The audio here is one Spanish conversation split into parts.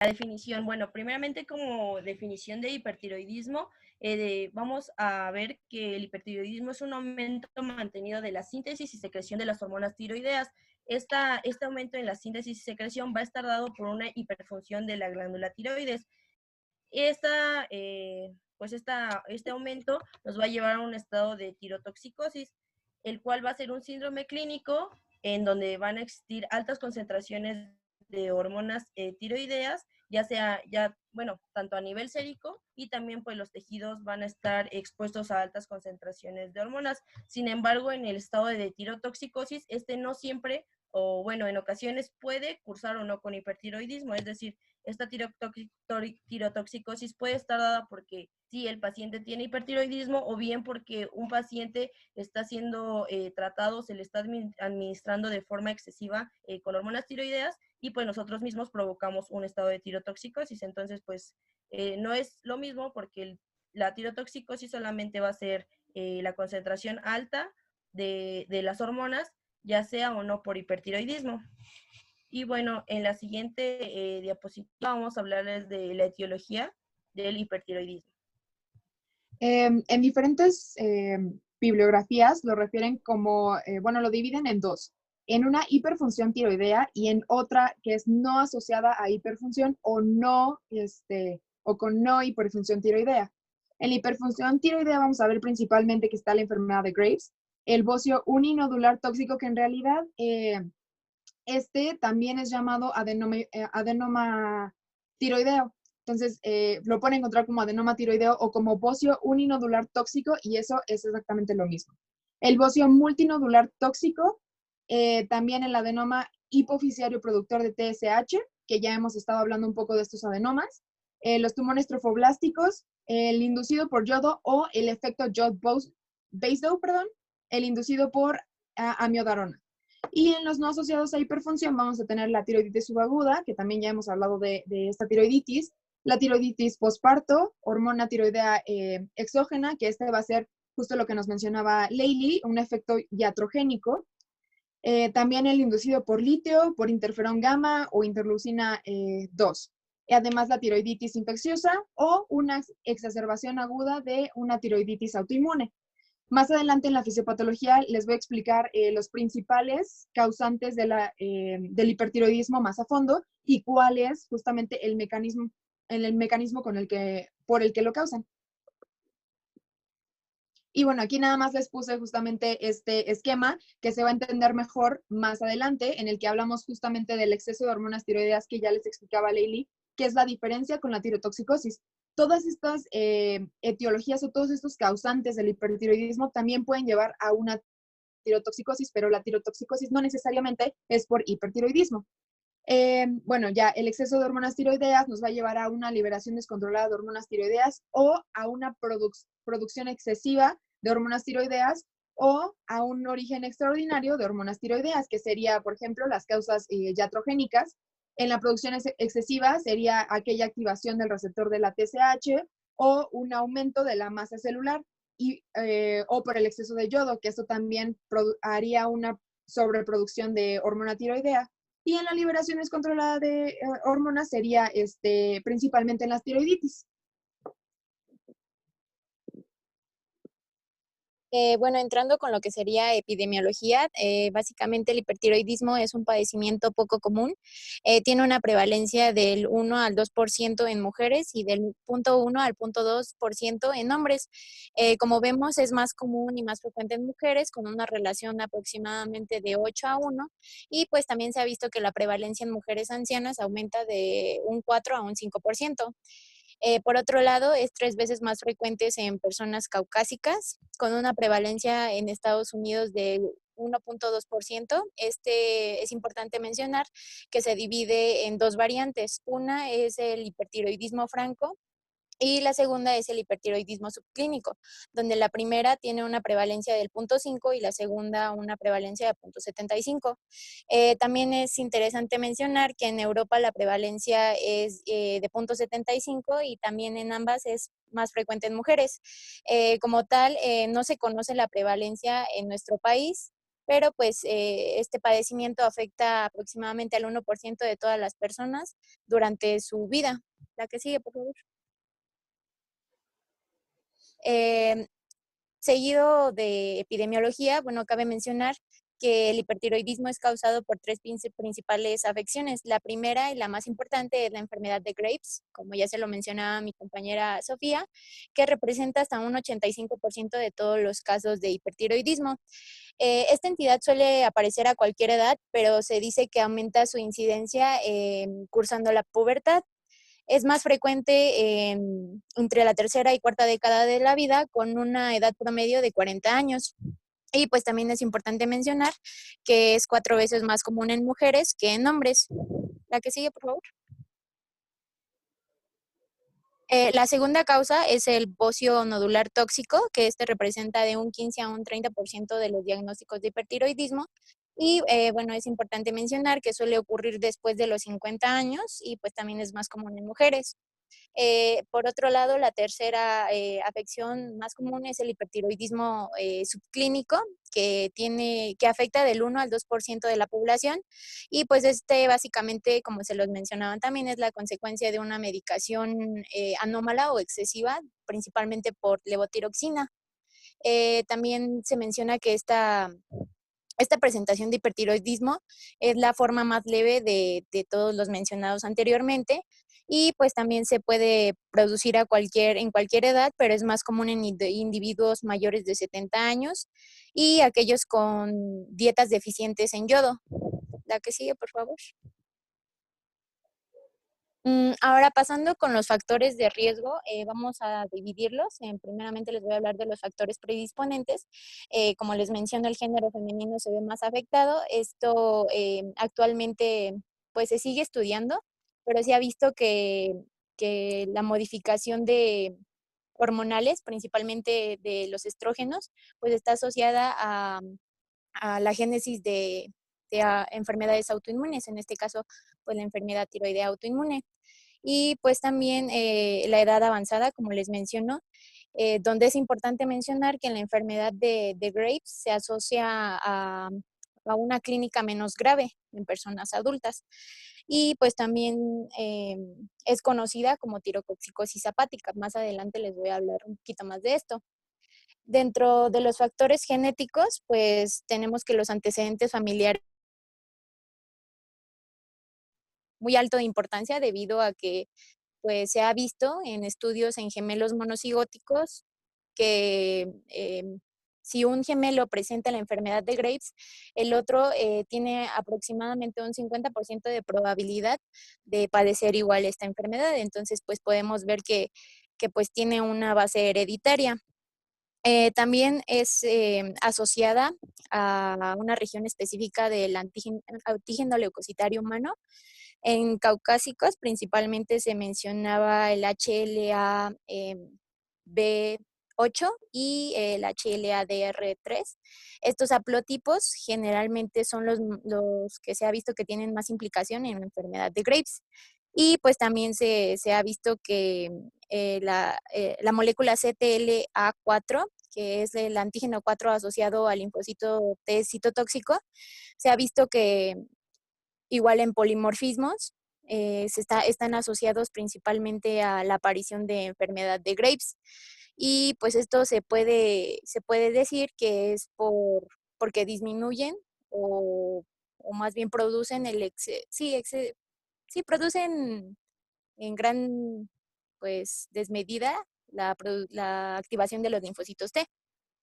La definición, bueno, primeramente como definición de hipertiroidismo, vamos a ver que el hipertiroidismo es un aumento mantenido de la síntesis y secreción de las hormonas tiroideas. Este aumento en la síntesis y secreción va a estar dado por una hiperfunción de la glándula tiroides. Este aumento nos va a llevar a un estado de tirotoxicosis, el cual va a ser un síndrome clínico en donde van a existir altas concentraciones de hormonas tiroideas, bueno, tanto a nivel sérico y también pues los tejidos van a estar expuestos a altas concentraciones de hormonas. Sin embargo, en el estado de tirotoxicosis, no siempre, o bueno, en ocasiones puede cursar o no con hipertiroidismo, es decir, esta tirotoxicosis puede estar dada porque sí, el paciente tiene hipertiroidismo o bien porque un paciente está siendo tratado, se le está administrando de forma excesiva con hormonas tiroideas y pues nosotros mismos provocamos un estado de tirotoxicosis. Entonces, pues no es lo mismo porque la tirotoxicosis solamente va a ser la concentración alta de las hormonas, ya sea o no por hipertiroidismo. Y bueno, en la siguiente diapositiva vamos a hablarles de la etiología del hipertiroidismo. En diferentes bibliografías lo refieren como, bueno, lo dividen en dos, en una hiperfunción tiroidea y en otra que es no asociada a hiperfunción o no, o con no hiperfunción tiroidea. En la hiperfunción tiroidea vamos a ver principalmente que está la enfermedad de Graves, el bocio uninodular tóxico, que en realidad también es llamado adenoma tiroideo. Entonces, lo pueden encontrar como adenoma tiroideo o como bocio uninodular tóxico, y eso es exactamente lo mismo. El bocio multinodular tóxico, también el adenoma hipofisiario productor de TSH, que ya hemos estado hablando un poco de estos adenomas, los tumores trofoblásticos, el inducido por yodo o el efecto Basedow, el inducido por amiodarona. Y en los no asociados a hiperfunción vamos a tener la tiroiditis subaguda, que también ya hemos hablado de esta tiroiditis, la tiroiditis posparto, hormona tiroidea exógena, que va a ser justo lo que nos mencionaba Leili, un efecto iatrogénico. También el inducido por litio, por interferón gamma o interleucina 2. Además, la tiroiditis infecciosa o una exacerbación aguda de una tiroiditis autoinmune. Más adelante en la fisiopatología les voy a explicar los principales causantes del hipertiroidismo más a fondo y cuál es justamente el mecanismo por el que lo causan. Y bueno, aquí nada más les puse justamente este esquema que se va a entender mejor más adelante, en el que hablamos justamente del exceso de hormonas tiroideas que ya les explicaba Leili, que es la diferencia con la tirotoxicosis. Todas estas etiologías o todos estos causantes del hipertiroidismo también pueden llevar a una tirotoxicosis, pero la tirotoxicosis no necesariamente es por hipertiroidismo. Bueno, ya el exceso de hormonas tiroideas nos va a llevar a una liberación descontrolada de hormonas tiroideas o a una producción excesiva de hormonas tiroideas o a un origen extraordinario de hormonas tiroideas, que sería, por ejemplo, las causas iatrogénicas. En la producción excesiva sería aquella activación del receptor de la TSH o un aumento de la masa celular o por el exceso de yodo, que esto también haría una sobreproducción de hormona tiroidea. Y en la liberación descontrolada de hormonas sería principalmente en las tiroiditis. Bueno, entrando con lo que sería epidemiología, básicamente el hipertiroidismo es un padecimiento poco común. Tiene una prevalencia del 1 al 2% en mujeres y del 0.1 al 0.2% en hombres. Como vemos, es más común y más frecuente en mujeres, con una relación aproximadamente de 8 a 1. Y pues también se ha visto que la prevalencia en mujeres ancianas aumenta de un 4 a un 5%. Por otro lado, es 3 veces más frecuente en personas caucásicas, con una prevalencia en Estados Unidos de 1.2%. Es importante mencionar que se divide en dos variantes. Una es el hipertiroidismo franco, y la segunda es el hipertiroidismo subclínico, donde la primera tiene una prevalencia del 0.5 y la segunda una prevalencia de 0.75. También es interesante mencionar que en Europa la prevalencia es de 0.75 y también en ambas es más frecuente en mujeres. Como tal, no se conoce la prevalencia en nuestro país, pero pues este padecimiento afecta aproximadamente al 1% de todas las personas durante su vida. La que sigue, por favor. Eh, Seguido de epidemiología, bueno, cabe mencionar que el hipertiroidismo es causado por tres principales afecciones. La primera y la más importante es la enfermedad de Graves, como ya se lo mencionaba mi compañera Sofía, que representa hasta un 85% de todos los casos de hipertiroidismo. Esta entidad suele aparecer a cualquier edad, pero se dice que aumenta su incidencia cursando la pubertad. Es más frecuente entre la tercera y cuarta década de la vida, con una edad promedio de 40 años. Y pues también es importante mencionar que es 4 veces más común en mujeres que en hombres. La que sigue, por favor. La segunda causa es el bocio nodular tóxico, que este representa de un 15 a un 30% de los diagnósticos de hipertiroidismo. Y bueno, es importante mencionar que suele ocurrir después de los 50 años y pues también es más común en mujeres. Por otro lado, la tercera afección más común es el hipertiroidismo subclínico, que afecta del 1 al 2% de la población. Y pues este básicamente, como se los mencionaban también, es la consecuencia de una medicación anómala o excesiva, principalmente por levotiroxina. También se menciona que esta presentación de hipertiroidismo es la forma más leve de todos los mencionados anteriormente y pues también se puede producir en cualquier edad, pero es más común en individuos mayores de 70 años y aquellos con dietas deficientes en yodo. La que sigue, por favor. Ahora pasando con los factores de riesgo, vamos a dividirlos. Primeramente les voy a hablar de los factores predisponentes. Como les menciono, el género femenino se ve más afectado. Esto actualmente pues se sigue estudiando, pero se ha visto que la modificación de hormonales, principalmente de los estrógenos, pues está asociada a la génesis de enfermedades autoinmunes, en este caso, pues la enfermedad tiroidea autoinmune. Y pues también la edad avanzada, como les menciono, donde es importante mencionar que en la enfermedad de Graves se asocia a una clínica menos grave en personas adultas. Y pues también es conocida como tirotoxicosis hepática. Más adelante les voy a hablar un poquito más de esto. Dentro de los factores genéticos, pues tenemos que los antecedentes familiares muy alto de importancia debido a que pues se ha visto en estudios en gemelos monocigóticos que si un gemelo presenta la enfermedad de Graves, el otro tiene aproximadamente un 50% de probabilidad de padecer igual esta enfermedad. Entonces, pues podemos ver que pues tiene una base hereditaria. También es asociada a una región específica del antígeno leucocitario humano. En caucásicos principalmente se mencionaba el HLA B8 y el HLA-DR3. Estos haplotipos generalmente son los que se ha visto que tienen más implicación en la enfermedad de Graves. Y pues también se ha visto que la molécula CTLA4, que es el antígeno 4 asociado al linfocito T citotóxico, se ha visto que igual en polimorfismos están asociados principalmente a la aparición de enfermedad de Graves. Y pues esto se puede decir que es porque disminuyen o más bien producen sí, producen en gran pues desmedida la activación de los linfocitos T.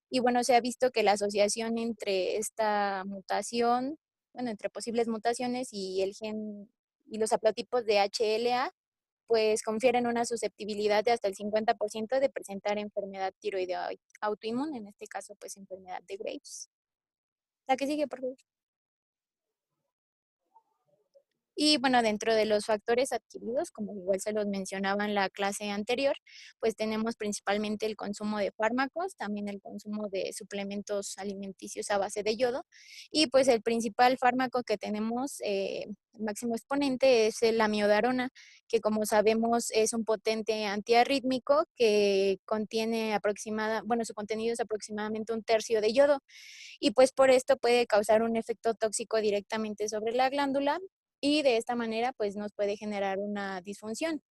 Y bueno, se ha visto que la asociación entre esta mutación, bueno, entre posibles mutaciones y el gen y los haplotipos de HLA, pues confieren una susceptibilidad de hasta el 50% de presentar enfermedad tiroidea autoinmune, en este caso, pues enfermedad de Graves. La que sigue, por favor. Y bueno, dentro de los factores adquiridos, como igual se los mencionaba en la clase anterior, pues tenemos principalmente el consumo de fármacos, también el consumo de suplementos alimenticios a base de yodo. Y pues el principal fármaco que tenemos, el máximo exponente, es el amiodarona, que como sabemos es un potente antiarrítmico que contiene bueno, su contenido es aproximadamente 1/3 de yodo, y pues por esto puede causar un efecto tóxico directamente sobre la glándula, y de esta manera pues nos puede generar una disfunción.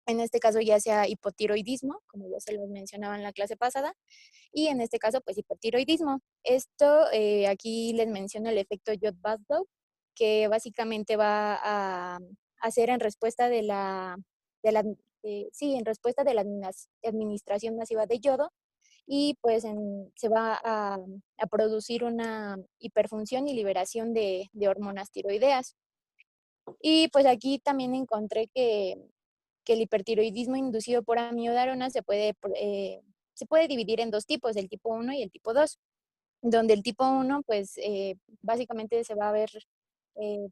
En este caso ya sea hipotiroidismo, como ya se los mencionaba en la clase pasada, y en este caso pues hipotiroidismo. Esto aquí les menciono el efecto Jod-Basedow, que básicamente va a hacer en respuesta en respuesta de la administración masiva de yodo, y pues se va a producir una hiperfunción y liberación de hormonas tiroideas. Y pues aquí también encontré que el hipertiroidismo inducido por amiodarona se puede dividir en dos tipos, el tipo 1 y el tipo 2, donde el tipo 1 pues básicamente se va a ver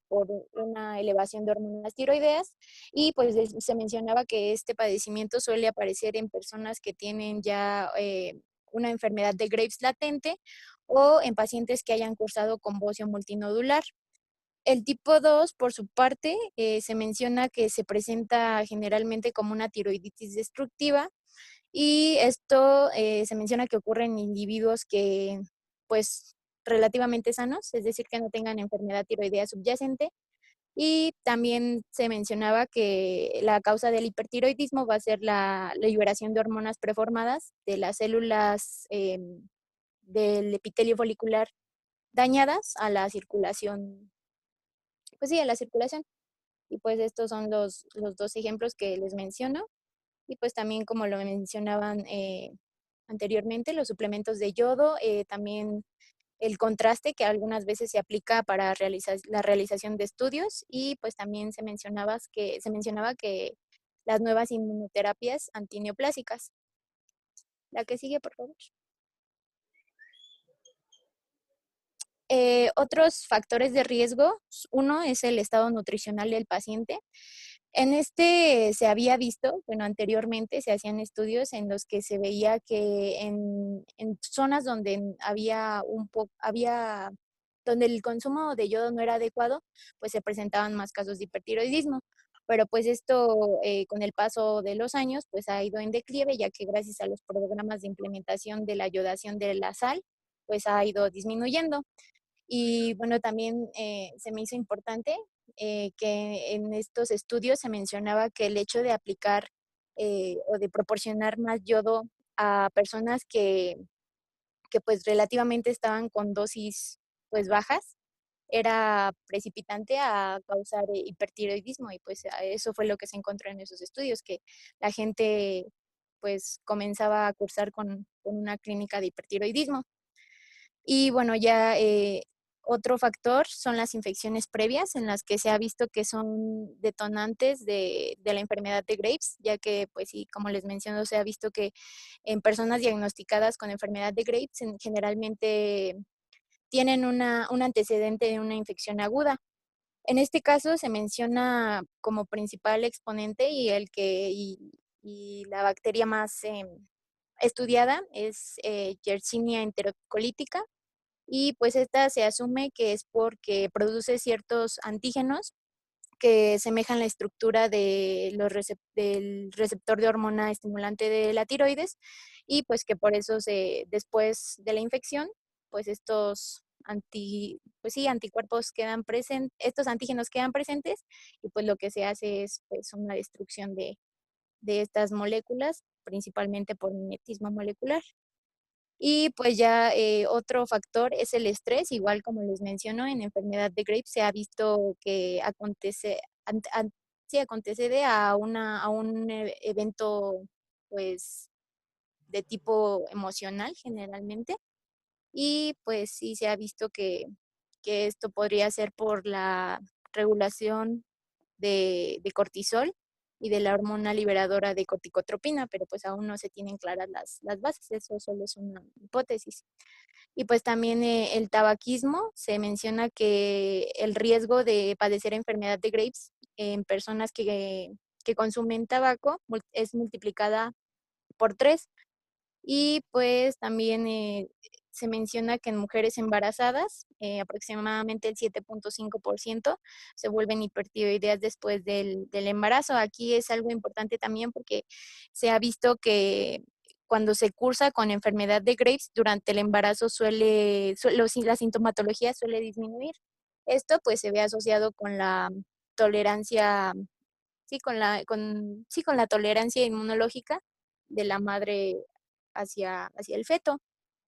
por una elevación de hormonas tiroideas, y pues se mencionaba que este padecimiento suele aparecer en personas que tienen ya una enfermedad de Graves latente, o en pacientes que hayan cursado con bocio multinodular. El tipo 2, por su parte, se menciona que se presenta generalmente como una tiroiditis destructiva, y esto se menciona que ocurre en individuos que, pues, relativamente sanos, es decir, que no tengan enfermedad tiroidea subyacente. Y también se mencionaba que la causa del hipertiroidismo va a ser la liberación de hormonas preformadas de las células del epitelio folicular dañadas a la circulación, pues sí, a la circulación. Y pues estos son los dos ejemplos que les menciono. Y pues también, como lo mencionaban anteriormente, los suplementos de yodo, también el contraste que algunas veces se aplica para la realización de estudios, y pues también se mencionaba que las nuevas inmunoterapias antineoplásicas. La que sigue, por favor. Otros factores de riesgo, uno es el estado nutricional del paciente. En este se había visto, bueno, anteriormente se hacían estudios en los que se veía que en zonas donde donde el consumo de yodo no era adecuado, pues se presentaban más casos de hipertiroidismo. Pero pues esto con el paso de los años pues ha ido en declive, ya que gracias a los programas de implementación de la yodación de la sal, pues ha ido disminuyendo. Y bueno, también se me hizo importante que en estos estudios se mencionaba que el hecho de aplicar o de proporcionar más yodo a personas que pues relativamente estaban con dosis pues bajas, era precipitante a causar hipertiroidismo, y pues eso fue lo que se encontró en esos estudios, que la gente pues comenzaba a cursar con una clínica de hipertiroidismo. Y bueno, ya otro factor son las infecciones previas, en las que se ha visto que son detonantes de la enfermedad de Graves, ya que, pues sí, como les menciono, se ha visto que en personas diagnosticadas con enfermedad de Graves generalmente tienen un antecedente de una infección aguda. En este caso se menciona como principal exponente, y la bacteria más estudiada es Yersinia enterocolítica, y pues esta se asume que es porque produce ciertos antígenos que semejan la estructura del receptor de hormona estimulante de la tiroides, y pues que por eso después de la infección, pues pues sí, anticuerpos quedan presentes, estos antígenos quedan presentes, y pues lo que se hace es pues una destrucción de estas moléculas, principalmente por mimetismo molecular. Y pues ya otro factor es el estrés, igual como les menciono, en enfermedad de Graves se ha visto que sí, acontece a un evento pues de tipo emocional generalmente, y pues sí se ha visto que esto podría ser por la regulación de cortisol, y de la hormona liberadora de corticotropina, pero pues aún no se tienen claras las bases, eso solo es una hipótesis. Y pues también el tabaquismo, se menciona que el riesgo de padecer enfermedad de Graves en personas que consumen tabaco es multiplicada por 3. Y pues también se menciona que en mujeres embarazadas, aproximadamente el 7.5% se vuelven hipertiroideas después del embarazo. Aquí es algo importante también porque se ha visto que cuando se cursa con enfermedad de Graves, durante el embarazo la sintomatología suele disminuir. Esto pues se ve asociado con la tolerancia, sí, con la tolerancia inmunológica de la madre hacia el feto.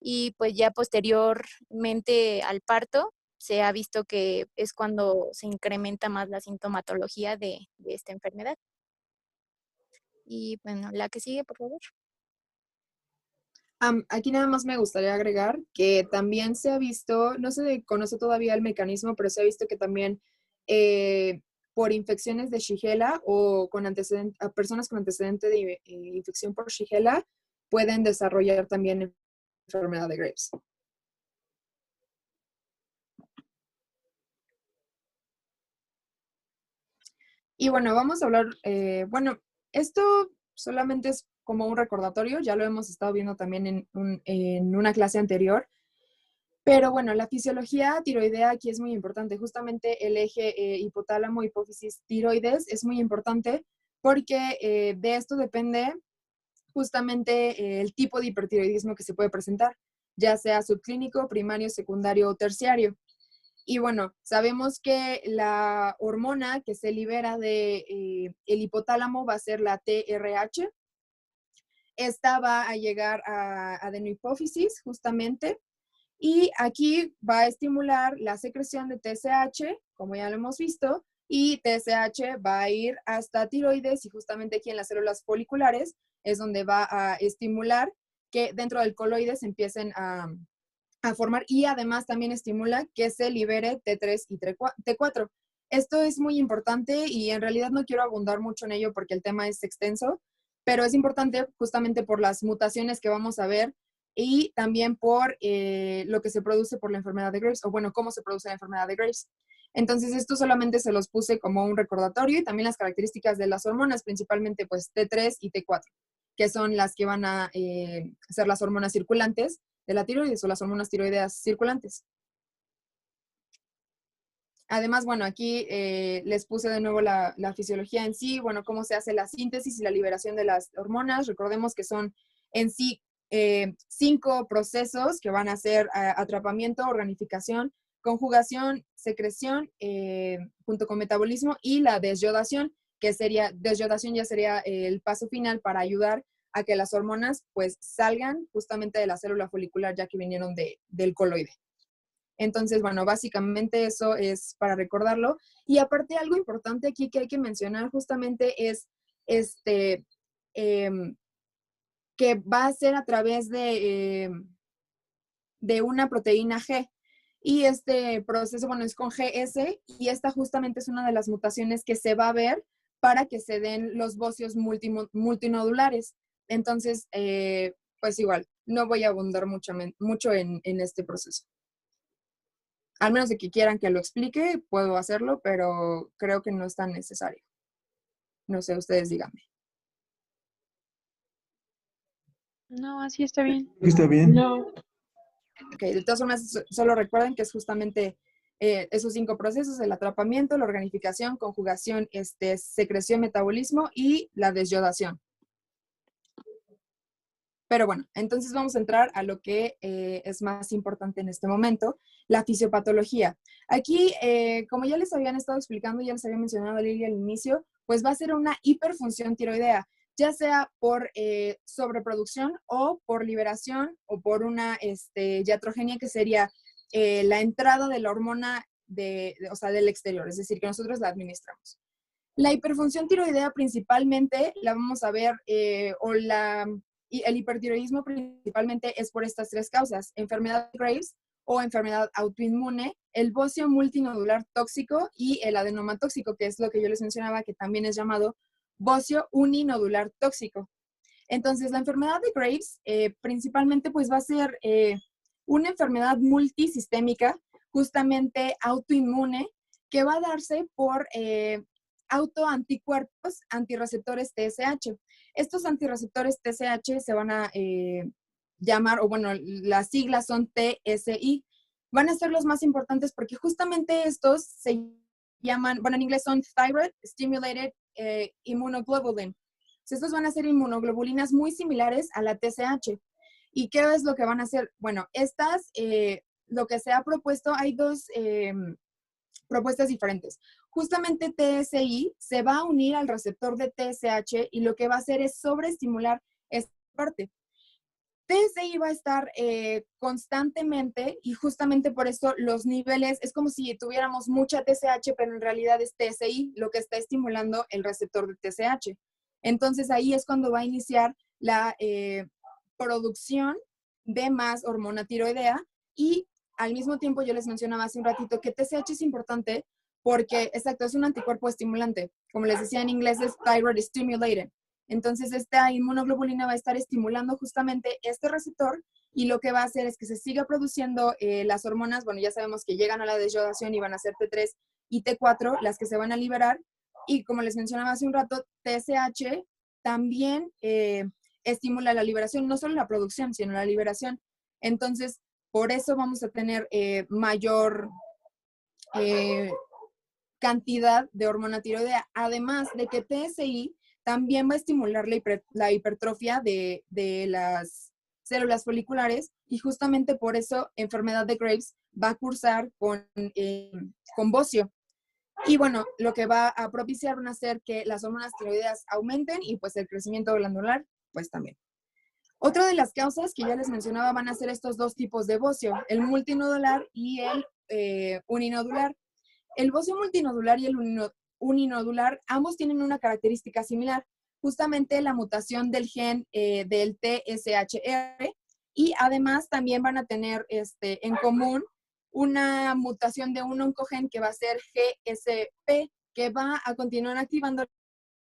Y pues ya posteriormente al parto se ha visto que es cuando se incrementa más la sintomatología de esta enfermedad. Y bueno, la que sigue, por favor. Aquí nada más me gustaría agregar que también se ha visto, no se conoce todavía el mecanismo, pero se ha visto que también por infecciones de Shigella o con antecedente, a personas con antecedente de infección por Shigella pueden desarrollar también enfermedad de Graves. Y bueno, vamos a hablar, bueno, esto solamente es como un recordatorio, ya lo hemos estado viendo también en una clase anterior, pero bueno, la fisiología tiroidea aquí es muy importante. Justamente el eje hipotálamo, hipófisis, tiroides es muy importante porque de esto depende justamente el tipo de hipertiroidismo que se puede presentar, ya sea subclínico, primario, secundario o terciario. Y bueno, sabemos que la hormona que se libera de el hipotálamo va a ser la TRH. Esta va a llegar a adenohipófisis justamente y aquí va a estimular la secreción de TSH, como ya lo hemos visto, y TSH va a ir hasta tiroides y justamente aquí en las células foliculares es donde va a estimular que dentro del coloide se empiecen a formar y además también estimula que se libere T3 y T4. Esto es muy importante y en realidad no quiero abundar mucho en ello porque el tema es extenso, pero es importante justamente por las mutaciones que vamos a ver y también por lo que se produce por la enfermedad de Graves, o bueno, cómo se produce la enfermedad de Graves. Entonces, esto solamente se los puse como un recordatorio y también las características de las hormonas, principalmente pues T3 y T4, que son las que van a ser las hormonas circulantes de la tiroides o las hormonas tiroideas circulantes. Además, bueno, aquí les puse de nuevo la fisiología en sí, bueno, cómo se hace la síntesis y la liberación de las hormonas. Recordemos que son en sí 5 procesos que van a ser atrapamiento, organificación, conjugación, secreción, junto con metabolismo y la desyodación, que sería, desyodación ya sería el paso final para ayudar a que las hormonas pues salgan justamente de la célula folicular ya que vinieron del coloide. Entonces, bueno, básicamente eso es para recordarlo. Y aparte, algo importante aquí que hay que mencionar justamente es que va a ser a través de una proteína G. Y este proceso, bueno, es con GS y esta justamente es una de las mutaciones que se va a ver para que se den los bocios multinodulares. Entonces, pues igual, no voy a abundar mucho en este proceso. Al menos de que quieran que lo explique, puedo hacerlo, pero creo que no es tan necesario. No sé, ustedes díganme. No, así está bien. Está bien. No. Ok, de todas formas, solo recuerden que es justamente esos 5 procesos: el atrapamiento, la organificación, conjugación, secreción, metabolismo y la desyodación. Pero bueno, entonces vamos a entrar a lo que es más importante en este momento, la fisiopatología. Aquí, como ya les habían estado explicando, ya les había mencionado Lili al inicio, pues va a ser una hiperfunción tiroidea, ya sea por sobreproducción o por liberación o por una iatrogenia, que sería la entrada de la hormona o sea, del exterior, es decir, que nosotros la administramos. La hiperfunción tiroidea principalmente la vamos a ver, y el hipertiroidismo principalmente es por estas 3 causas: enfermedad de Graves o enfermedad autoinmune, el bocio multinodular tóxico y el adenoma tóxico, que es lo que yo les mencionaba, que también es llamado bocio uninodular tóxico. Entonces, la enfermedad de Graves principalmente pues va a ser una enfermedad multisistémica, justamente autoinmune, que va a darse por autoanticuerpos antirreceptores TSH. Estos antirreceptores TSH se van a llamar, o bueno, las siglas son TSI. Van a ser los más importantes porque justamente estos se llaman, bueno, en inglés son Thyroid Stimulated Immunoglobulin. Estos van a ser inmunoglobulinas muy similares a la TSH. ¿Y qué es lo que van a hacer? Bueno, estas, lo que se ha propuesto, hay dos propuestas diferentes. Justamente TSI se va a unir al receptor de TSH y lo que va a hacer es sobreestimular esta parte. TSI va a estar constantemente y justamente por eso los niveles, es como si tuviéramos mucha TSH, pero en realidad es TSI lo que está estimulando el receptor de TSH. Entonces ahí es cuando va a iniciar la producción de más hormona tiroidea y al mismo tiempo yo les mencionaba hace un ratito que TSH es importante porque, exacto, es un anticuerpo estimulante. Como les decía en inglés es thyroid stimulated. Entonces, esta inmunoglobulina va a estar estimulando justamente este receptor y lo que va a hacer es que se siga produciendo las hormonas, bueno, ya sabemos que llegan a la deyodación y van a ser T3 y T4, las que se van a liberar. Y como les mencionaba hace un rato, TSH también estimula la liberación, no solo la producción, sino la liberación. Entonces, por eso vamos a tener mayor cantidad de hormona tiroidea. Además de que TSI también va a estimular la hipertrofia de las células foliculares y justamente por eso enfermedad de Graves va a cursar con bocio. Y bueno, lo que va a propiciar van a ser que las hormonas tiroideas aumenten y pues el crecimiento glandular pues también. Otra de las causas que ya les mencionaba van a ser estos dos tipos de bocio, el multinodular y el uninodular. El bocio multinodular y el uninodular, ambos tienen una característica similar, justamente la mutación del gen del TSHR y además también van a tener en común una mutación de un oncogen que va a ser GSP, que va a continuar activando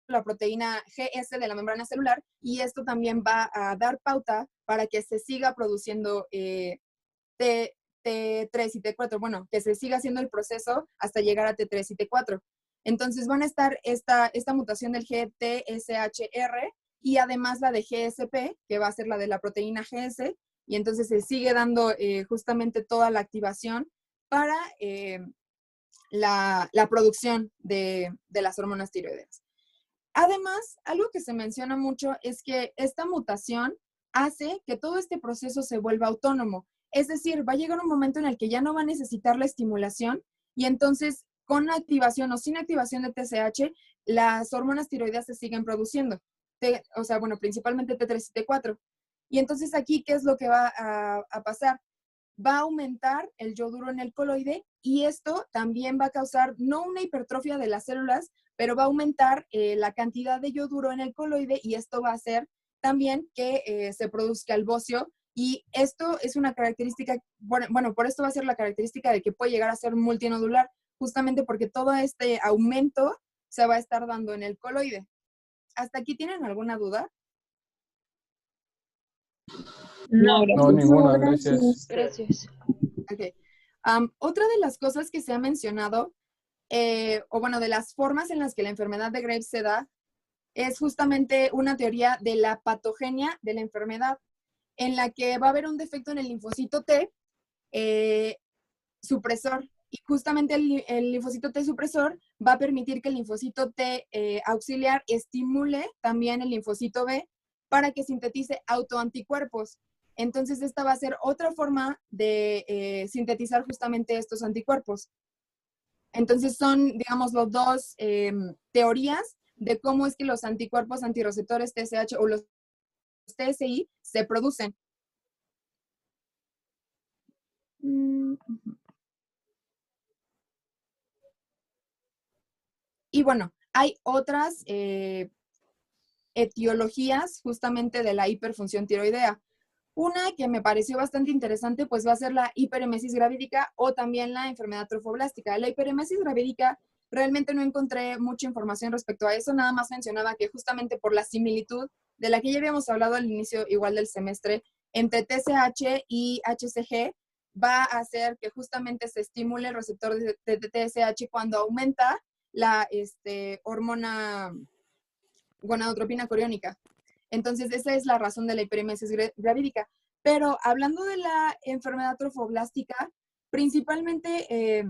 la proteína GS de la membrana celular y esto también va a dar pauta para que se siga produciendo T3 y T4, bueno, que se siga haciendo el proceso hasta llegar a T3 y T4. Entonces van a estar esta mutación del GTSHR y además la de GSP, que va a ser la de la proteína GS, y entonces se sigue dando justamente toda la activación para la producción de las hormonas tiroideas. Además, algo que se menciona mucho es que esta mutación hace que todo este proceso se vuelva autónomo. Es decir, va a llegar un momento en el que ya no va a necesitar la estimulación y entonces con activación o sin activación de TSH, las hormonas tiroideas se siguen produciendo. O sea, bueno, principalmente T3 y T4. Y entonces aquí, ¿qué es lo que va a pasar? Va a aumentar el yoduro en el coloide y esto también va a causar no una hipertrofia de las células, pero va a aumentar la cantidad de yoduro en el coloide y esto va a hacer también que se produzca el bocio y esto es una característica, bueno, por esto va a ser la característica de que puede llegar a ser multinodular, justamente porque todo este aumento se va a estar dando en el coloide. ¿Hasta aquí tienen alguna duda? No, No, ninguna, gracias. Gracias. Okay. Otra de las cosas que se ha mencionado, o bueno, de las formas en las que la enfermedad de Graves se da, es justamente una teoría de la patogenia de la enfermedad, en la que va a haber un defecto en el linfocito T supresor. Y justamente el linfocito T supresor va a permitir que el linfocito T auxiliar estimule también el linfocito B para que sintetice autoanticuerpos. Entonces, esta va a ser otra forma de sintetizar justamente estos anticuerpos. Entonces, son, digamos, los dos teorías de cómo es que los anticuerpos antirreceptores TSH o los TSI se producen. Y bueno, hay otras etiologías justamente de la hiperfunción tiroidea. Una que me pareció bastante interesante, pues va a ser la hiperemesis gravídica o también la enfermedad trofoblástica. La hiperemesis gravídica realmente no encontré mucha información respecto a eso, nada más mencionaba que justamente por la similitud de la que ya habíamos hablado al inicio igual del semestre, entre TSH y HCG, va a hacer que justamente se estimule el receptor de TSH cuando aumenta la hormona gonadotropina coriónica. Entonces, esa es la razón de la hiperemesis gravídica. Pero hablando de la enfermedad trofoblástica, principalmente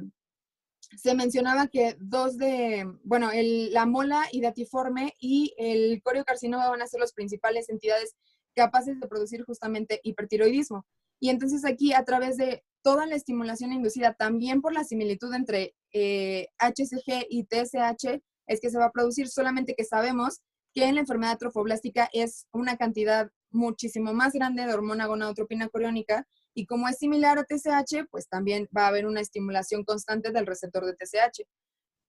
se mencionaba que la mola hidatiforme y el coriocarcinoma van a ser las principales entidades capaces de producir justamente hipertiroidismo. Y entonces aquí, a través de toda la estimulación inducida, también por la similitud entre HCG y TSH, es que se va a producir, solamente que sabemos que en la enfermedad trofoblástica es una cantidad muchísimo más grande de hormona gonadotropina coriónica, y como es similar a TSH, pues también va a haber una estimulación constante del receptor de TSH.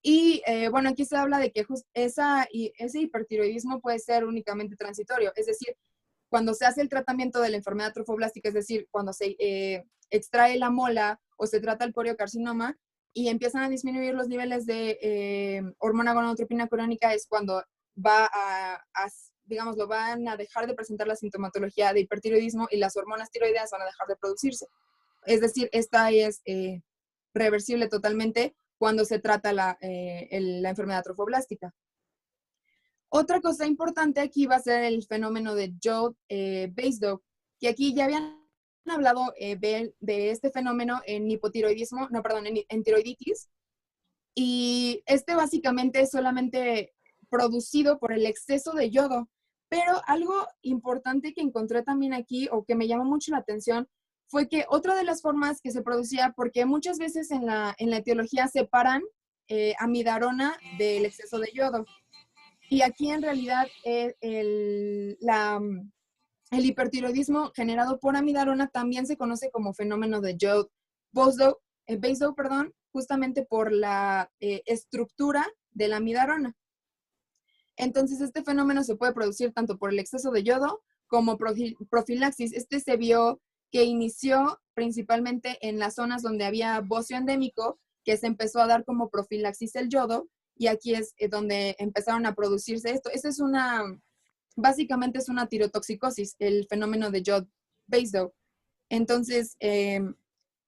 Y bueno, aquí se habla de que ese hipertiroidismo puede ser únicamente transitorio, es decir, cuando se hace el tratamiento de la enfermedad trofoblástica, es decir, cuando se extrae la mola o se trata el coriocarcinoma y empiezan a disminuir los niveles de hormona gonadotropina coriónica, es cuando digamos, lo van a dejar de presentar la sintomatología de hipertiroidismo y las hormonas tiroideas van a dejar de producirse. Es decir, esta es reversible totalmente cuando se trata la enfermedad trofoblástica. Otra cosa importante aquí va a ser el fenómeno de Jode-Basedow, que aquí ya habían hablado de este fenómeno en hipotiroidismo, no, perdón, en tiroiditis, y este básicamente es solamente producido por el exceso de yodo. Pero algo importante que encontré también aquí, o que me llamó mucho la atención, fue que otra de las formas que se producía, porque muchas veces en la etiología separan amidarona del exceso de yodo. Y aquí en realidad el hipertiroidismo generado por amidarona también se conoce como fenómeno de Jode-Basedow, justamente por la estructura de la amidarona. Entonces, este fenómeno se puede producir tanto por el exceso de yodo como profilaxis. Este se vio que inició principalmente en las zonas donde había bocio endémico, que se empezó a dar como profilaxis el yodo, y aquí es donde empezaron a producirse esto. Básicamente es una tirotoxicosis, el fenómeno de Jode-Basedow. Entonces,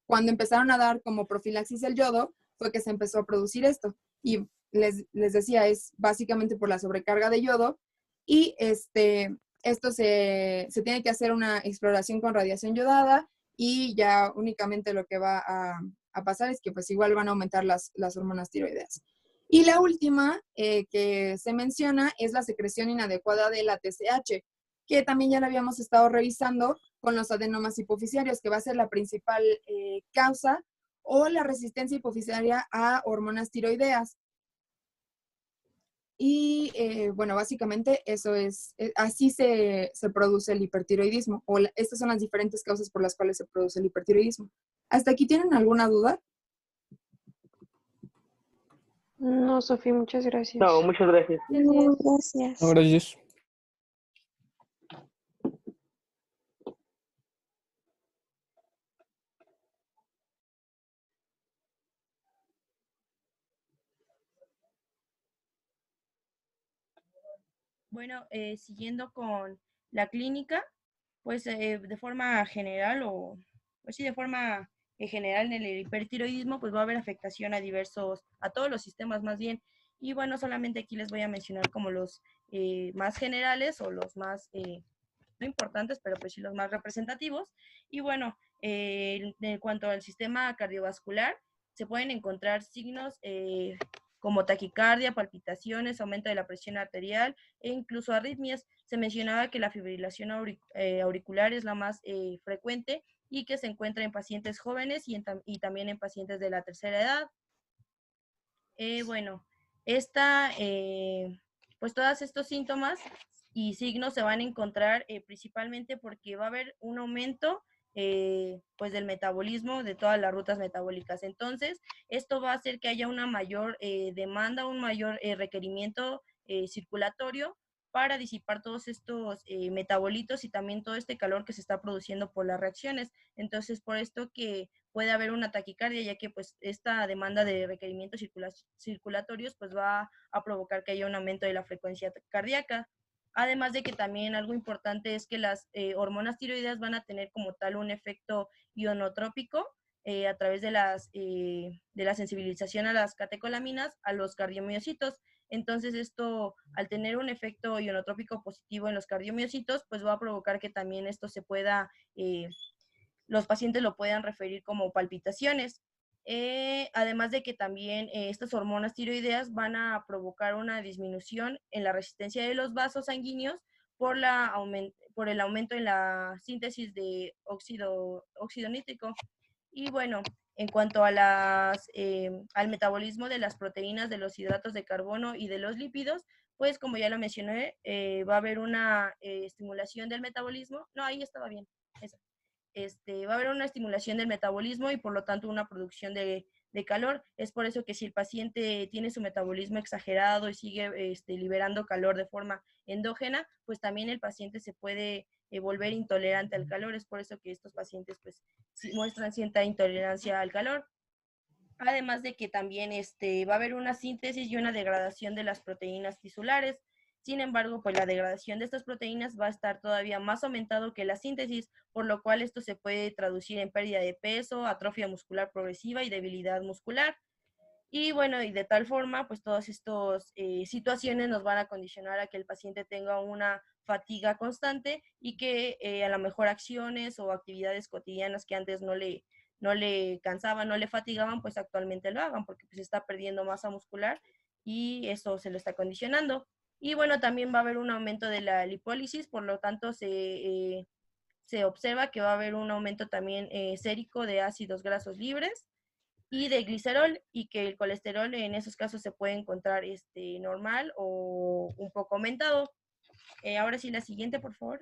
cuando empezaron a dar como profilaxis el yodo, fue que se empezó a producir esto. Y les decía, es básicamente por la sobrecarga de yodo, y esto se tiene que hacer una exploración con radiación yodada, y ya únicamente lo que va a pasar es que pues igual van a aumentar las hormonas tiroideas. Y la última que se menciona es la secreción inadecuada de la TSH, que también ya la habíamos estado revisando con los adenomas hipofisiarios, que va a ser la principal causa, o la resistencia hipofisiaria a hormonas tiroideas. Y bueno, básicamente eso así se produce el hipertiroidismo, o estas son las diferentes causas por las cuales se produce el hipertiroidismo. ¿Hasta aquí tienen alguna duda? No, Sofía, muchas gracias. No, muchas gracias. No, gracias. No, gracias. Bueno, siguiendo con la clínica, pues de forma general pues sí, de forma general en el hipertiroidismo, pues va a haber afectación a todos los sistemas más bien. Y bueno, solamente aquí les voy a mencionar como los más generales o los más, no importantes, pero pues sí los más representativos. Y bueno, en cuanto al sistema cardiovascular, se pueden encontrar signos como taquicardia, palpitaciones, aumento de la presión arterial e incluso arritmias. Se mencionaba que la fibrilación auricular es la más frecuente y que se encuentra en pacientes jóvenes y también en pacientes de la tercera edad. Bueno, pues todos estos síntomas y signos se van a encontrar principalmente porque va a haber un aumento pues del metabolismo de todas las rutas metabólicas. Entonces, esto va a hacer que haya una mayor demanda, un mayor requerimiento circulatorio para disipar todos estos metabolitos y también todo este calor que se está produciendo por las reacciones. Entonces, por esto que puede haber una taquicardia, ya que pues esta demanda de requerimientos circulatorios pues va a provocar que haya un aumento de la frecuencia cardíaca. Además de que también algo importante es que las hormonas tiroideas van a tener como tal un efecto ionotrópico a través de la sensibilización a las catecolaminas, a los cardiomiocitos. Entonces esto, al tener un efecto ionotrópico positivo en los cardiomiocitos, pues va a provocar que también esto se pueda, los pacientes lo puedan referir como palpitaciones. Además de que también estas hormonas tiroideas van a provocar una disminución en la resistencia de los vasos sanguíneos por el aumento en la síntesis de óxido nítrico. Y bueno, en cuanto a al metabolismo de las proteínas, de los hidratos de carbono y de los lípidos, pues como ya lo mencioné, va a haber una estimulación del metabolismo. No, ahí estaba bien. Esa. Va a haber una estimulación del metabolismo y por lo tanto una producción de calor. Es por eso que si el paciente tiene su metabolismo exagerado y sigue liberando calor de forma endógena, pues también el paciente se puede volver intolerante al calor. Es por eso que estos pacientes pues muestran cierta intolerancia al calor. Además de que también va a haber una síntesis y una degradación de las proteínas tisulares. Sin embargo, pues la degradación de estas proteínas va a estar todavía más aumentado que la síntesis, por lo cual esto se puede traducir en pérdida de peso, atrofia muscular progresiva y debilidad muscular. Y bueno, y de tal forma, pues todas estas situaciones nos van a condicionar a que el paciente tenga una fatiga constante y que a lo mejor acciones o actividades cotidianas que antes no le cansaban, no le fatigaban, pues actualmente lo hagan porque pues está perdiendo masa muscular y eso se lo está condicionando. Y bueno, también va a haber un aumento de la lipólisis, por lo tanto se observa que va a haber un aumento también sérico de ácidos grasos libres y de glicerol, y que el colesterol en esos casos se puede encontrar normal o un poco aumentado. Ahora sí, la siguiente, por favor.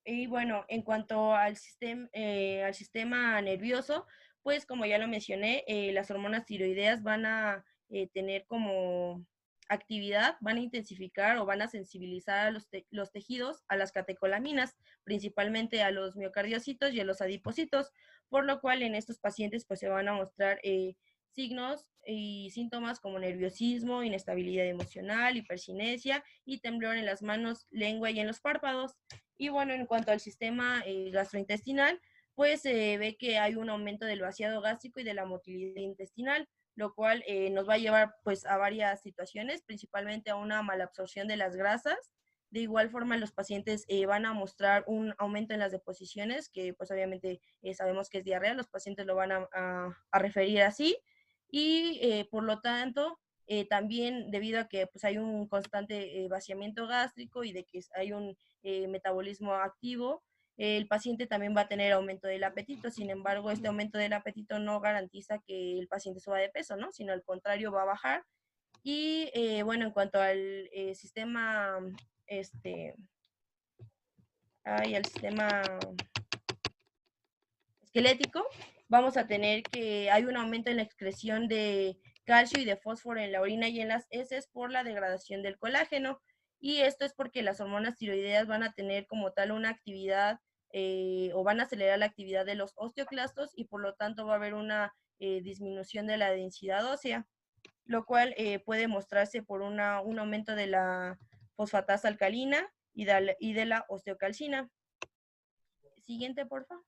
Y bueno, en cuanto al sistema nervioso, pues como ya lo mencioné, las hormonas tiroideas van a tener como actividad, van a intensificar o van a sensibilizar a los tejidos a las catecolaminas, principalmente a los miocardiocitos y a los adipocitos, por lo cual en estos pacientes pues se van a mostrar signos y síntomas como nerviosismo, inestabilidad emocional, hipercinesia y temblor en las manos, lengua y en los párpados. Y bueno, en cuanto al sistema gastrointestinal, pues se ve que hay un aumento del vaciado gástrico y de la motilidad intestinal, lo cual nos va a llevar pues a varias situaciones, principalmente a una malabsorción de las grasas. De igual forma, los pacientes van a mostrar un aumento en las deposiciones, que pues obviamente sabemos que es diarrea, los pacientes lo van a referir así. Y por lo tanto, también debido a que pues, hay un constante vaciamiento gástrico y de que hay un metabolismo activo, el paciente también va a tener aumento del apetito. Sin embargo, este aumento del apetito no garantiza que el paciente suba de peso, ¿no? Sino al contrario, va a bajar. Y bueno, en cuanto al sistema, al sistema esquelético, vamos a tener que hay un aumento en la excreción de calcio y de fósforo en la orina y en las heces por la degradación del colágeno. Y esto es porque las hormonas tiroideas van a tener como tal una actividad o van a acelerar la actividad de los osteoclastos y por lo tanto va a haber una disminución de la densidad ósea, lo cual puede mostrarse por un aumento de la fosfatasa alcalina y de la osteocalcina. Siguiente, por favor.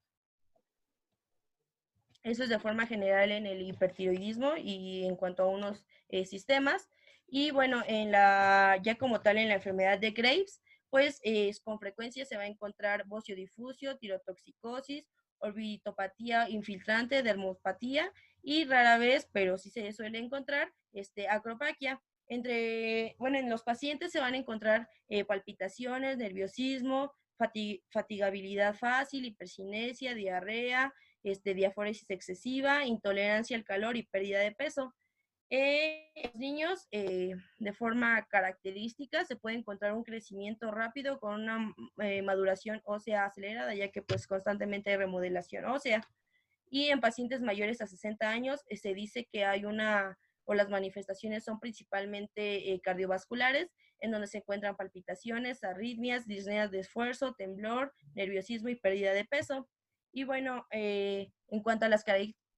Eso es de forma general en el hipertiroidismo y en cuanto a unos sistemas. Y bueno, ya como tal en la enfermedad de Graves, pues con frecuencia se va a encontrar bocio difuso, tirotoxicosis, orbitopatía infiltrante, dermopatía y rara vez, pero sí se suele encontrar, acropaquia. En los pacientes se van a encontrar palpitaciones, nerviosismo, fatigabilidad fácil, hipercinesia, diarrea, diaforesis excesiva, intolerancia al calor y pérdida de peso. En los niños, de forma característica, se puede encontrar un crecimiento rápido con una maduración ósea acelerada, ya que pues constantemente hay remodelación ósea. Y en pacientes mayores a 60 años se dice que hay una o las manifestaciones son principalmente cardiovasculares, en donde se encuentran palpitaciones, arritmias, disneas de esfuerzo, temblor, nerviosismo y pérdida de peso. Y bueno, en cuanto a las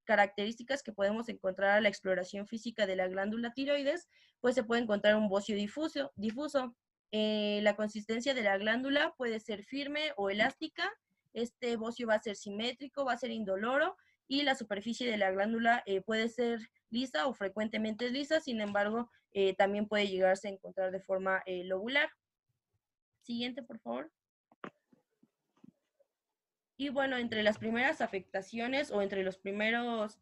características que podemos encontrar a la exploración física de la glándula tiroides, pues se puede encontrar un bocio difuso. La consistencia de la glándula puede ser firme o elástica. Este bocio va a ser simétrico, va a ser indoloro, y la superficie de la glándula puede ser lisa o frecuentemente lisa, sin embargo, también puede llegarse a encontrar de forma lobular. Siguiente, por favor. Y bueno, entre las primeras afectaciones o entre los primeros,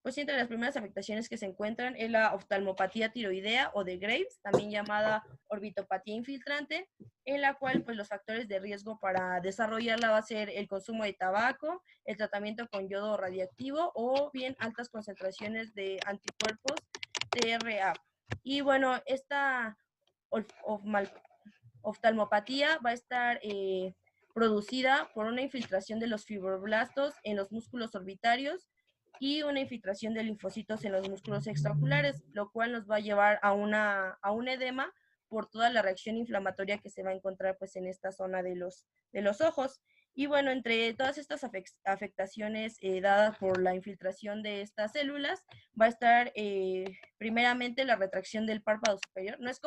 pues entre las primeras afectaciones que se encuentran es la oftalmopatía tiroidea o de Graves, también llamada orbitopatía infiltrante, en la cual pues los factores de riesgo para desarrollarla va a ser el consumo de tabaco, el tratamiento con yodo radiactivo o bien altas concentraciones de anticuerpos TRA. Y bueno, esta oftalmopatía va a estar producida por una infiltración de los fibroblastos en los músculos orbitarios y una infiltración de linfocitos en los músculos extraoculares, lo cual nos va a llevar a un edema por toda la reacción inflamatoria que se va a encontrar pues en esta zona de los ojos. Y bueno, entre todas estas afectaciones dadas por la infiltración de estas células, va a estar primeramente la retracción del párpado superior. No es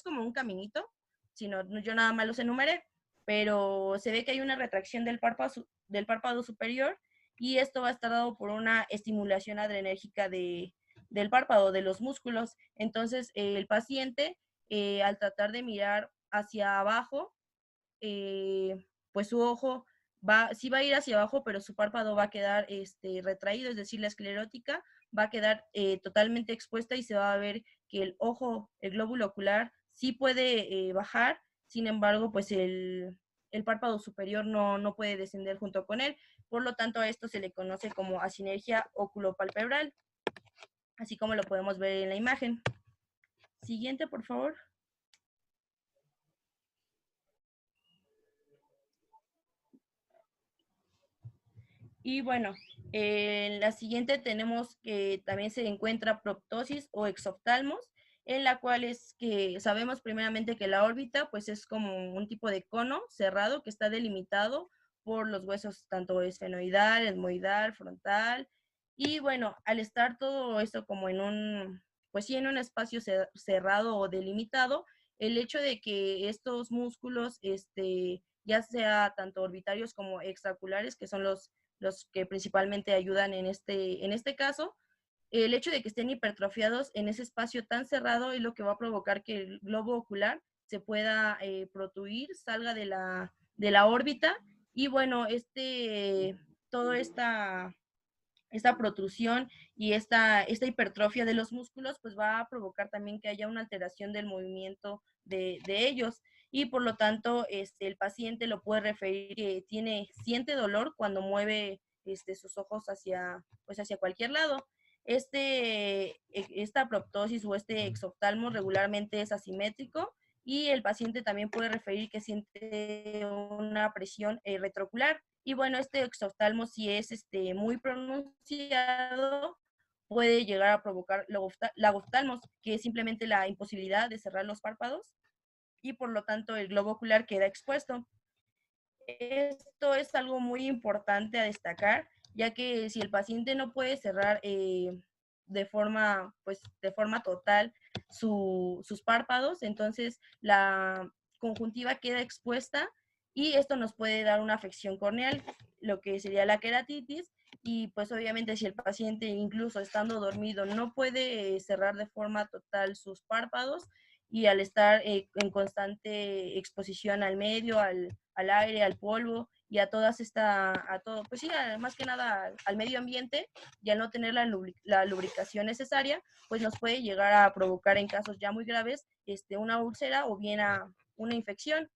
como un caminito, sino yo nada más los enumeré, pero se ve que hay una retracción del párpado superior, y esto va a estar dado por una estimulación adrenérgica del párpado, de los músculos. Entonces, el paciente, al tratar de mirar hacia abajo, pues su ojo sí va a ir hacia abajo, pero su párpado va a quedar retraído, es decir, la esclerótica va a quedar totalmente expuesta, y se va a ver que el ojo, el glóbulo ocular, sí puede bajar, sin embargo, pues el párpado superior no puede descender junto con él. Por lo tanto, a esto se le conoce como asinergia oculopalpebral, así como lo podemos ver en la imagen. Siguiente, por favor. Y bueno, en la siguiente tenemos que también se encuentra proptosis o exoftalmos, en la cual es que sabemos primeramente que la órbita pues es como un tipo de cono cerrado que está delimitado por los huesos tanto esfenoidal, etmoidal, frontal. Y bueno, al estar todo esto como pues sí, en un espacio cerrado o delimitado, el hecho de que estos músculos, ya sea tanto orbitarios como extraoculares, que son los que principalmente ayudan en este caso, el hecho de que estén hipertrofiados en ese espacio tan cerrado es lo que va a provocar que el globo ocular se pueda protruir, salga de la órbita, y bueno, toda esta protrusión y esta hipertrofia de los músculos pues va a provocar también que haya una alteración del movimiento de ellos, y por lo tanto el paciente lo puede referir que siente dolor cuando mueve sus ojos hacia cualquier lado. Esta proptosis o este exoftalmo regularmente es asimétrico, y el paciente también puede referir que siente una presión retroocular. Y bueno, este exoftalmo, si es muy pronunciado, puede llegar a provocar lagoftalmos, que es simplemente la imposibilidad de cerrar los párpados, y por lo tanto el globo ocular queda expuesto. Esto es algo muy importante a destacar, ya que si el paciente no puede cerrar de forma total sus párpados, entonces la conjuntiva queda expuesta, y esto nos puede dar una afección corneal, lo que sería la queratitis. Y pues obviamente si el paciente, incluso estando dormido, no puede cerrar de forma total sus párpados, y al estar en constante exposición al medio, al aire, al polvo y a pues sí, más que nada al medio ambiente, y al no tener la lubricación necesaria, pues nos puede llegar a provocar en casos ya muy graves una úlcera o bien una infección.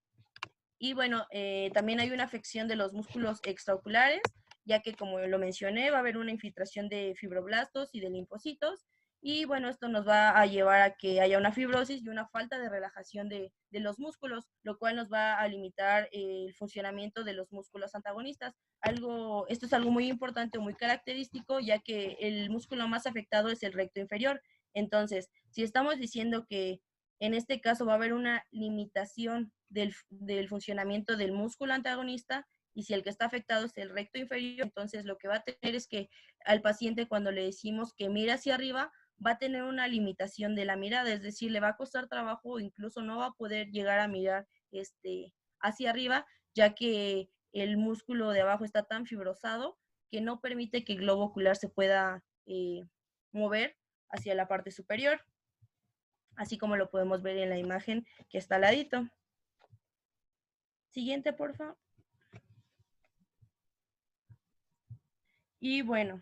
Y bueno, también hay una afección de los músculos extraoculares, ya que como lo mencioné, va a haber una infiltración de fibroblastos y de linfocitos, Y bueno, esto nos va a llevar a que haya una fibrosis y una falta de relajación de los músculos, lo cual nos va a limitar el funcionamiento de los músculos antagonistas. Esto es algo muy importante o muy característico, ya que el músculo más afectado es el recto inferior. Entonces, si estamos diciendo que en este caso va a haber una limitación del funcionamiento del músculo antagonista, y si el que está afectado es el recto inferior, entonces lo que va a tener es que al paciente, cuando le decimos que mire hacia arriba, va a tener una limitación de la mirada, es decir, le va a costar trabajo o incluso no va a poder llegar a mirar hacia arriba, ya que el músculo de abajo está tan fibrosado que no permite que el globo ocular se pueda mover hacia la parte superior, así como lo podemos ver en la imagen que está al ladito. Siguiente, por favor. Y bueno,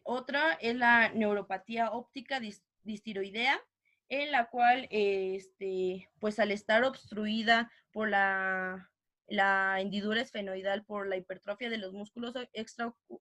otra es la neuropatía óptica distiroidea, en la cual, pues al estar obstruida por la hendidura esfenoidal por la hipertrofia de los músculos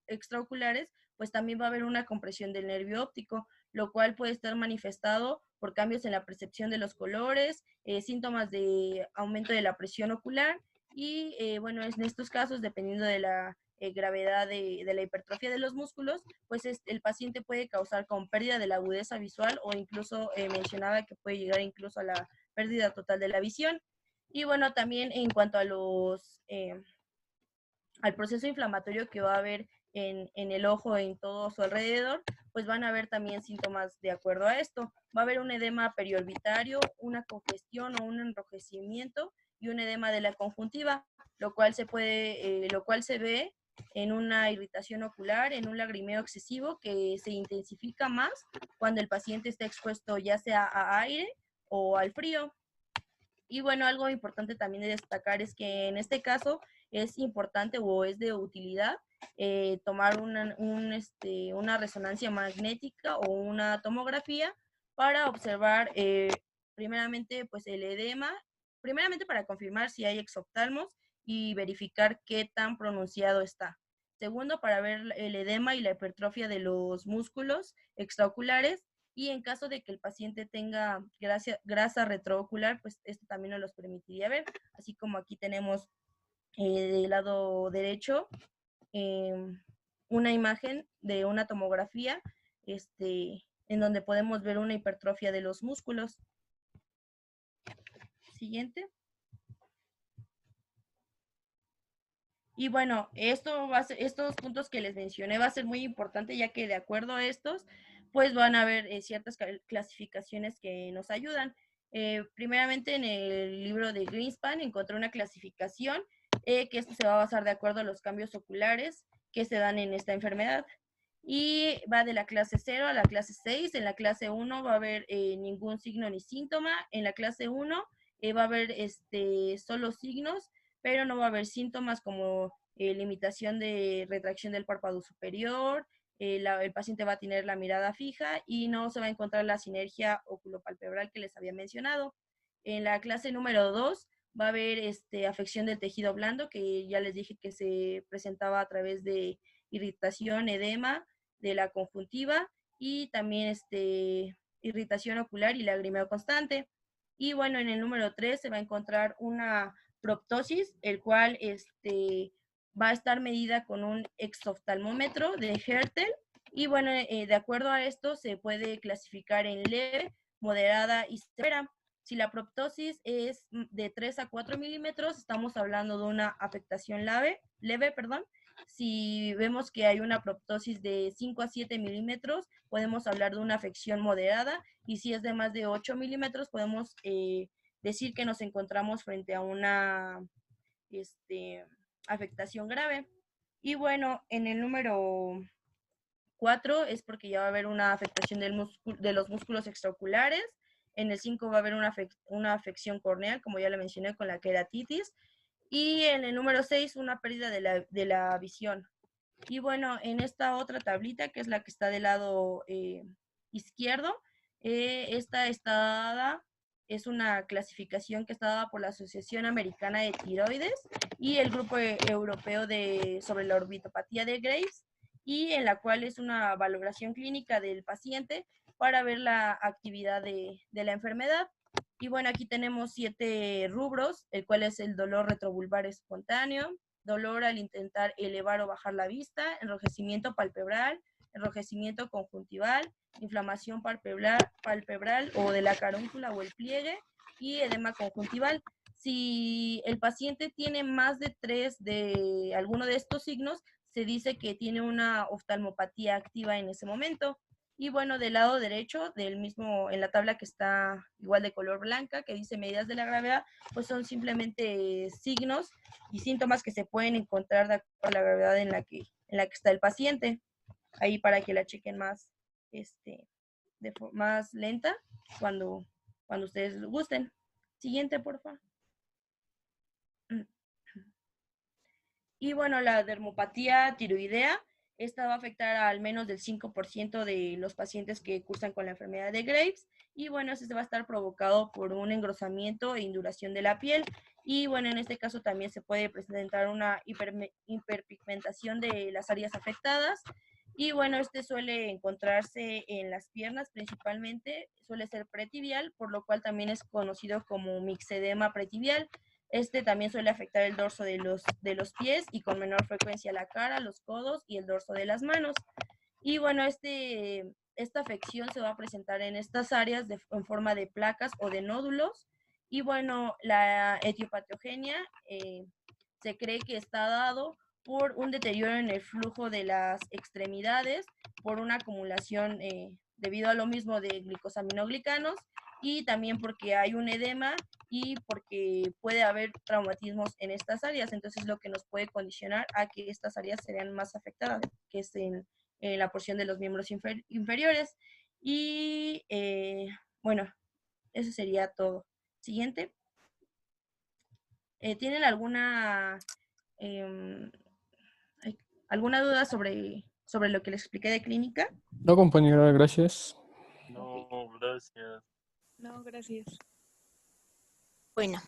extraoculares, pues también va a haber una compresión del nervio óptico, lo cual puede estar manifestado por cambios en la percepción de los colores, síntomas de aumento de la presión ocular y, bueno, en estos casos, dependiendo de la gravedad de la hipertrofia de los músculos, pues el paciente puede causar con pérdida de la agudeza visual o incluso mencionaba que puede llegar incluso a la pérdida total de la visión. Y bueno, también en cuanto a al proceso inflamatorio que va a haber en el ojo, en todo su alrededor, pues van a haber también síntomas de acuerdo a esto. Va a haber un edema periorbitario, una congestión o un enrojecimiento y un edema de la conjuntiva, lo cual se ve en una irritación ocular, en un lagrimeo excesivo que se intensifica más cuando el paciente está expuesto ya sea a aire o al frío. Y bueno, algo importante también de destacar es que en este caso es importante o es de utilidad tomar una resonancia magnética o una tomografía para observar primeramente pues el edema, primeramente para confirmar si hay exoftalmos y verificar qué tan pronunciado está. Segundo, para ver el edema y la hipertrofia de los músculos extraoculares. Y en caso de que el paciente tenga grasa retroocular, pues esto también nos los permitiría ver, así como aquí tenemos del lado derecho una imagen de una tomografía en donde podemos ver una hipertrofia de los músculos. Siguiente. Y bueno, estos puntos que les mencioné va a ser muy importante, ya que de acuerdo a estos, pues van a haber ciertas clasificaciones que nos ayudan. Primeramente, en el libro de Greenspan encontré una clasificación que esto se va a basar de acuerdo a los cambios oculares que se dan en esta enfermedad. Y va de la clase 0 a la clase 6. En la clase 1 va a haber ningún signo ni síntoma. En la clase 1 va a haber solo signos, pero no va a haber síntomas como limitación de retracción del párpado superior, el paciente va a tener la mirada fija y no se va a encontrar la sinergia oculopalpebral que les había mencionado. En la clase número 2 va a haber afección del tejido blando, que ya les dije que se presentaba a través de irritación, edema de la conjuntiva y también irritación ocular y lagrimeo constante. Y bueno, en el número 3 se va a encontrar una proptosis, el cual va a estar medida con un exoftalmómetro de Hertel. Y bueno, de acuerdo a esto se puede clasificar en leve, moderada y severa. Si la proptosis es de 3 a 4 milímetros, estamos hablando de una afectación leve. Si vemos que hay una proptosis de 5 a 7 milímetros, podemos hablar de una afección moderada. Y si es de más de 8 milímetros, podemos decir que nos encontramos frente a una afectación grave. Y bueno, en el número 4 es porque ya va a haber una afectación de los músculos extraoculares. En el 5 va a haber una afección corneal, como ya le mencioné, con la queratitis. Y en el número 6, una pérdida de la visión. Y bueno, en esta otra tablita, que es la que está del lado izquierdo, esta está dada, es una clasificación que está dada por la Asociación Americana de Tiroides y el Grupo Europeo sobre la Orbitopatía de Graves. y en la cual es una valoración clínica del paciente para ver la actividad de la enfermedad. Y bueno, aquí tenemos 7 rubros, el cual es el dolor retrobulbar espontáneo, dolor al intentar elevar o bajar la vista, enrojecimiento palpebral, enrojecimiento conjuntival, inflamación palpebral o de la carúncula o el pliegue y edema conjuntival. Si el paciente tiene más de 3 de alguno de estos signos, se dice que tiene una oftalmopatía activa en ese momento. Y bueno, del lado derecho, del mismo, en la tabla que está igual de color blanca, que dice medidas de la gravedad, pues son simplemente signos y síntomas que se pueden encontrar de acuerdo a la gravedad en la que está el paciente. Ahí para que la chequen más, más lenta cuando ustedes gusten. Siguiente, por favor. Y bueno, la dermopatía tiroidea, esta va a afectar a al menos del 5% de los pacientes que cursan con la enfermedad de Graves. Y bueno, este va a estar provocado por un engrosamiento e induración de la piel. Y bueno, en este caso también se puede presentar una hiperpigmentación de las áreas afectadas. Y bueno, este suele encontrarse en las piernas principalmente, suele ser pretibial, por lo cual también es conocido como mixedema pretibial. Este también suele afectar el dorso de los pies y con menor frecuencia la cara, los codos y el dorso de las manos. Y bueno, esta afección se va a presentar en estas áreas en forma de placas o de nódulos. Y bueno, la etiopatogenia se cree que está dado por un deterioro en el flujo de las extremidades, por una acumulación debido a lo mismo de glicosaminoglicanos y también porque hay un edema y porque puede haber traumatismos en estas áreas, entonces lo que nos puede condicionar a que estas áreas se vean más afectadas, que es en la porción de los miembros inferiores. Y bueno, eso sería todo. Siguiente. ¿Tienen em, alguna duda sobre lo que les expliqué de clínica? No, compañera, gracias. No, gracias. No, gracias. Bueno,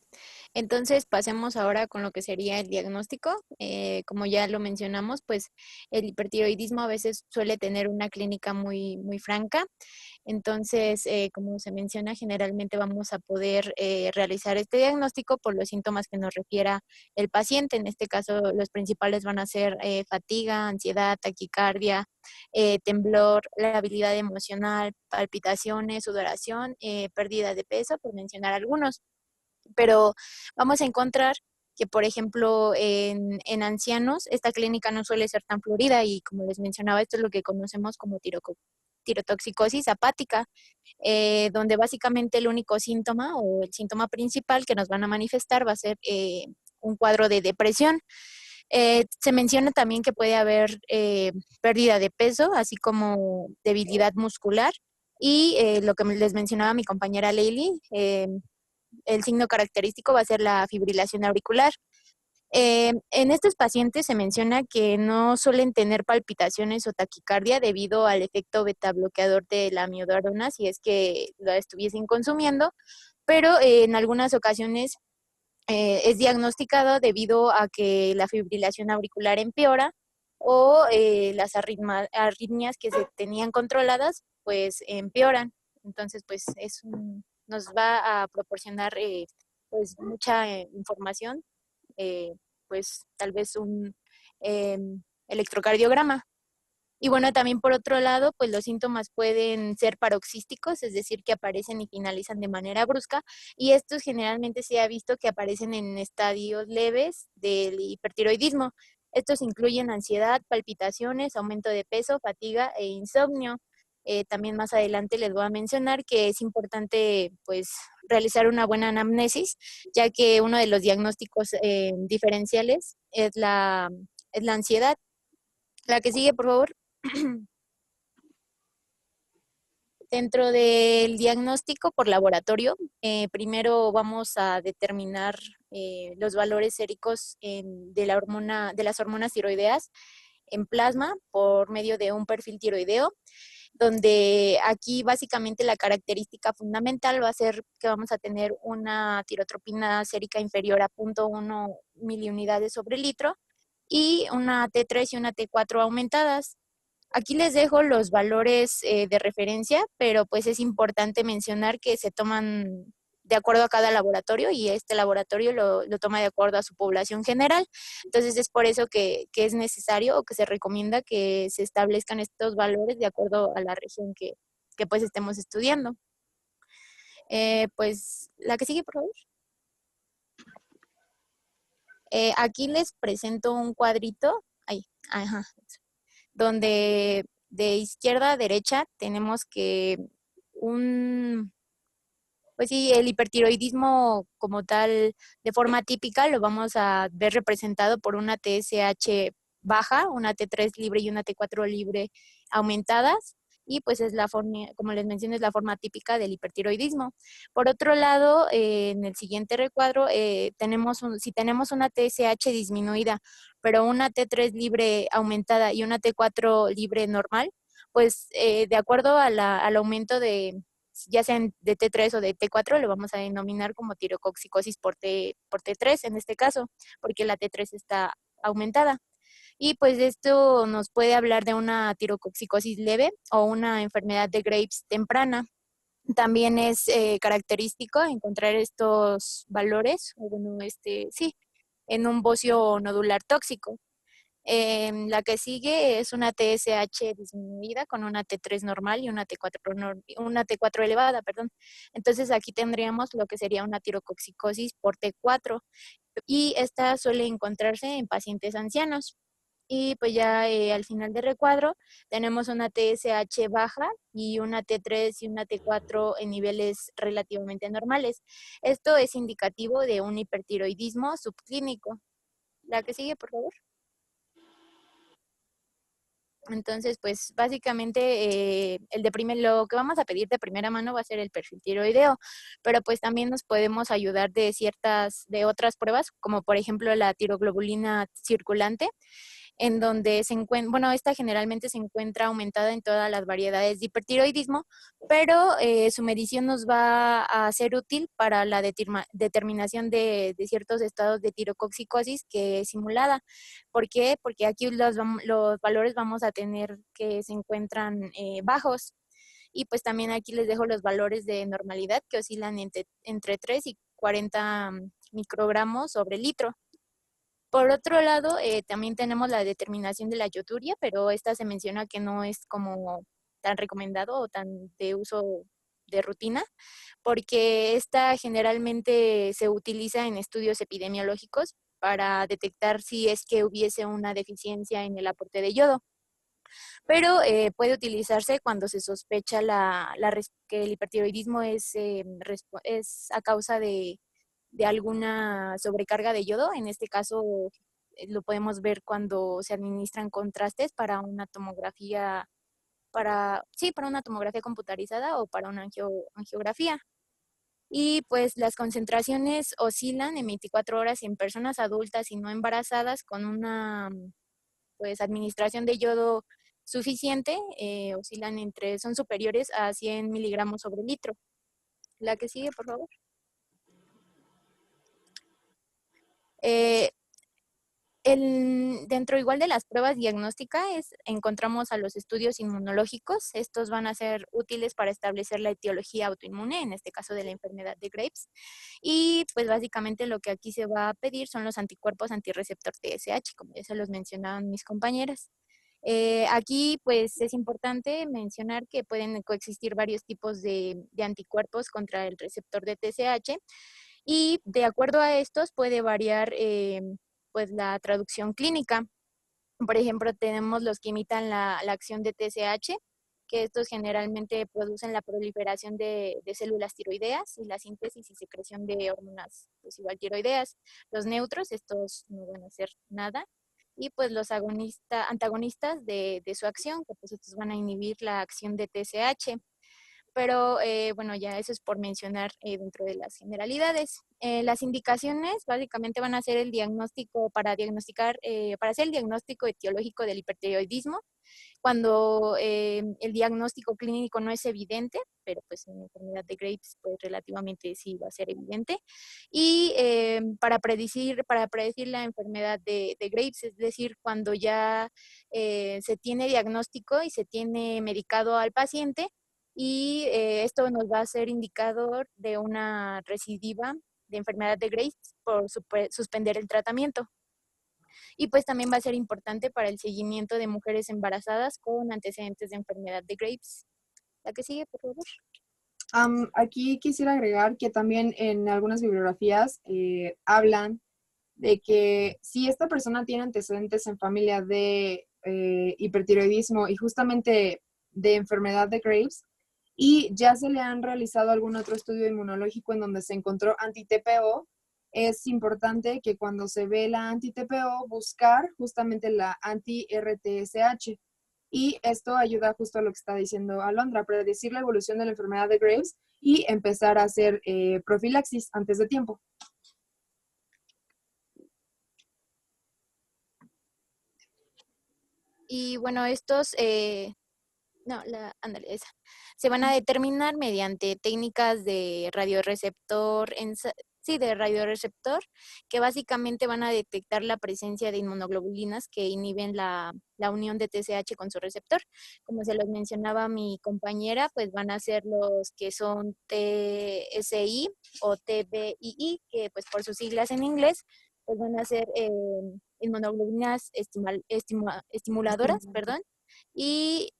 entonces pasemos ahora con lo que sería el diagnóstico. Como ya lo mencionamos, pues el hipertiroidismo a veces suele tener una clínica muy, muy franca. Entonces, como se menciona, generalmente vamos a poder realizar este diagnóstico por los síntomas que nos refiera el paciente. En este caso, los principales van a ser fatiga, ansiedad, taquicardia, temblor, la habilidad emocional, palpitaciones, sudoración, pérdida de peso, por mencionar algunos. Pero vamos a encontrar que, por ejemplo, en ancianos, esta clínica no suele ser tan florida y, como les mencionaba, esto es lo que conocemos como tirotoxicosis apática, donde básicamente el único síntoma o el síntoma principal que nos van a manifestar va a ser un cuadro de depresión. Se menciona también que puede haber pérdida de peso, así como debilidad muscular y lo que les mencionaba mi compañera Leili, el signo característico va a ser la fibrilación auricular. En estos pacientes se menciona que no suelen tener palpitaciones o taquicardia debido al efecto beta bloqueador de la amiodarona si es que la estuviesen consumiendo, pero en algunas ocasiones es diagnosticado debido a que la fibrilación auricular empeora o las arritmias que se tenían controladas pues empeoran. Entonces pues nos va a proporcionar pues mucha información, pues tal vez un electrocardiograma. Y bueno, también por otro lado, pues los síntomas pueden ser paroxísticos, es decir, que aparecen y finalizan de manera brusca, y estos generalmente se ha visto que aparecen en estadios leves del hipertiroidismo. Estos incluyen ansiedad, palpitaciones, aumento de peso, fatiga e insomnio. También más adelante les voy a mencionar que es importante pues realizar una buena anamnesis, ya que uno de los diagnósticos diferenciales es la ansiedad. La que sigue, por favor. Dentro del diagnóstico por laboratorio, primero vamos a determinar los valores séricos de las hormonas tiroideas en plasma por medio de un perfil tiroideo, donde aquí básicamente la característica fundamental va a ser que vamos a tener una tirotropina sérica inferior a 0.1 miliunidades sobre litro y una T3 y una T4 aumentadas. Aquí les dejo los valores de referencia, pero pues es importante mencionar que se toman de acuerdo a cada laboratorio y este laboratorio lo toma de acuerdo a su población general. Entonces es por eso que es necesario o que se recomienda que se establezcan estos valores de acuerdo a la región que pues estemos estudiando. Pues la que sigue, por favor. Aquí les presento un cuadrito, ahí, ajá, donde de izquierda a derecha tenemos que pues sí, el hipertiroidismo como tal, de forma típica, lo vamos a ver representado por una TSH baja, una T3 libre y una T4 libre aumentadas. Y pues es la forma, como les mencioné, es la forma típica del hipertiroidismo. Por otro lado, en el siguiente recuadro, si tenemos una TSH disminuida, pero una T3 libre aumentada y una T4 libre normal, pues de acuerdo al aumento de, ya sean de T3 o de T4, lo vamos a denominar como tirocoxicosis por T3 en este caso, porque la T3 está aumentada. Y pues esto nos puede hablar de una tirocoxicosis leve o una enfermedad de Graves temprana. También es característico encontrar estos valores, o bueno, sí, en un bocio nodular tóxico. La que sigue es una TSH disminuida con una T3 normal y una T4 elevada, perdón. Entonces aquí tendríamos lo que sería una tirocoxicosis por T4 y esta suele encontrarse en pacientes ancianos. Y pues ya al final del recuadro tenemos una TSH baja y una T3 y una T4 en niveles relativamente normales. Esto es indicativo de un hipertiroidismo subclínico. La que sigue, por favor. Entonces, pues básicamente lo que vamos a pedir de primera mano va a ser el perfil tiroideo, pero pues también nos podemos ayudar de otras pruebas, como por ejemplo la tiroglobulina circulante, en donde esta generalmente se encuentra aumentada en todas las variedades de hipertiroidismo, pero su medición nos va a ser útil para la determinación de ciertos estados de tirocoxicosis que es simulada. ¿Por qué? Porque aquí los valores vamos a tener que se encuentran bajos. Y pues también aquí les dejo los valores de normalidad que oscilan entre 3 y 40 microgramos sobre litro. Por otro lado, también tenemos la determinación de la ioduria, pero esta se menciona que no es como tan recomendado o tan de uso de rutina, porque esta generalmente se utiliza en estudios epidemiológicos para detectar si es que hubiese una deficiencia en el aporte de yodo. Pero puede utilizarse cuando se sospecha que el hipertiroidismo es a causa de alguna sobrecarga de yodo. En este caso lo podemos ver cuando se administran contrastes para una tomografía, para una tomografía computarizada o para una angiografía. Y pues las concentraciones oscilan en 24 horas en personas adultas y no embarazadas con una pues administración de yodo suficiente, son superiores a 100 miligramos sobre litro. La que sigue, por favor. Dentro igual de las pruebas diagnósticas encontramos a los estudios inmunológicos. Estos van a ser útiles para establecer la etiología autoinmune, en este caso de la enfermedad de Graves. Y pues básicamente lo que aquí se va a pedir son los anticuerpos antirreceptor TSH, como ya se los mencionaban mis compañeras. Aquí pues es importante mencionar que pueden coexistir varios tipos de anticuerpos contra el receptor de TSH y de acuerdo a estos puede variar pues la traducción clínica. Por ejemplo, tenemos los que imitan la acción de TSH, que estos generalmente producen la proliferación de células tiroideas y la síntesis y secreción de hormonas pues igual tiroideas. Los neutros, estos no van a hacer nada. Y pues los antagonistas de su acción, que pues estos van a inhibir la acción de TSH. Pero bueno, ya eso es por mencionar dentro de las generalidades. Las indicaciones básicamente van a ser el diagnóstico para hacer el diagnóstico etiológico del hipertiroidismo, cuando el diagnóstico clínico no es evidente, pero pues en la enfermedad de Graves pues relativamente sí va a ser evidente. Y para predecir la enfermedad de Graves, es decir, cuando ya se tiene diagnóstico y se tiene medicado al paciente, y esto nos va a ser indicador de una recidiva de enfermedad de Graves por suspender el tratamiento. Y pues también va a ser importante para el seguimiento de mujeres embarazadas con antecedentes de enfermedad de Graves. La que sigue, por favor. Aquí quisiera agregar que también en algunas bibliografías hablan de que si esta persona tiene antecedentes en familia de hipertiroidismo y justamente de enfermedad de Graves, y ya se le han realizado algún otro estudio inmunológico en donde se encontró anti-TPO, es importante que cuando se ve la anti-TPO buscar justamente la anti-RTSH. Y esto ayuda justo a lo que está diciendo Alondra, predecir la evolución de la enfermedad de Graves y empezar a hacer profilaxis antes de tiempo. Y bueno, estos, ándale, esa. Se van a determinar mediante técnicas de radioreceptor, de radioreceptor, que básicamente van a detectar la presencia de inmunoglobulinas que inhiben la unión de TSH con su receptor. Como se los mencionaba mi compañera, pues van a ser los que son TSI o TBII, que pues por sus siglas en inglés, pues van a ser inmunoglobulinas estimuladoras, perdón, y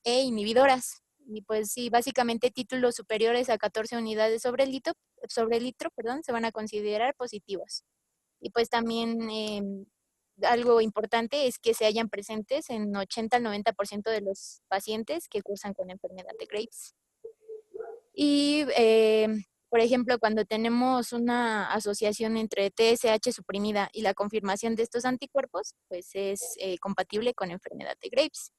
inhibidoras. Y pues sí, básicamente títulos superiores a 14 unidades sobre litro, se van a considerar positivos. Y pues también algo importante es que se hayan presentes en 80 al 90% de los pacientes que cursan con enfermedad de Graves. Y por ejemplo, cuando tenemos una asociación entre TSH suprimida y la confirmación de estos anticuerpos, pues es compatible con enfermedad de Graves.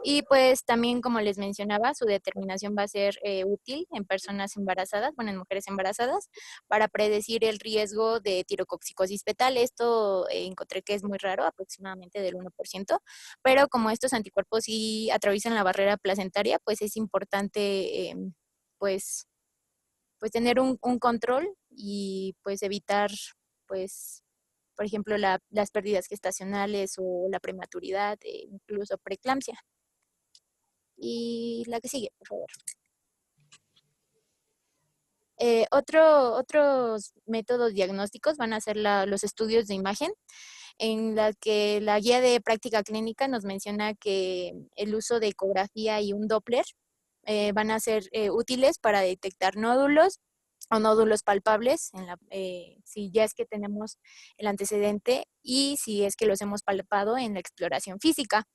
Y pues también, como les mencionaba, su determinación va a ser útil en personas embarazadas, en mujeres embarazadas, para predecir el riesgo de tirotoxicosis fetal. Esto encontré que es muy raro, aproximadamente del 1%, pero como estos anticuerpos sí atraviesan la barrera placentaria, pues es importante pues tener un control y pues evitar pues por ejemplo las pérdidas gestacionales o la prematuridad, incluso preeclampsia. Y la que sigue, por favor. Otros métodos diagnósticos van a ser los estudios de imagen, en la que la guía de práctica clínica nos menciona que el uso de ecografía y un Doppler van a ser útiles para detectar nódulos o nódulos palpables, si ya es que tenemos el antecedente y si es que los hemos palpado en la exploración física.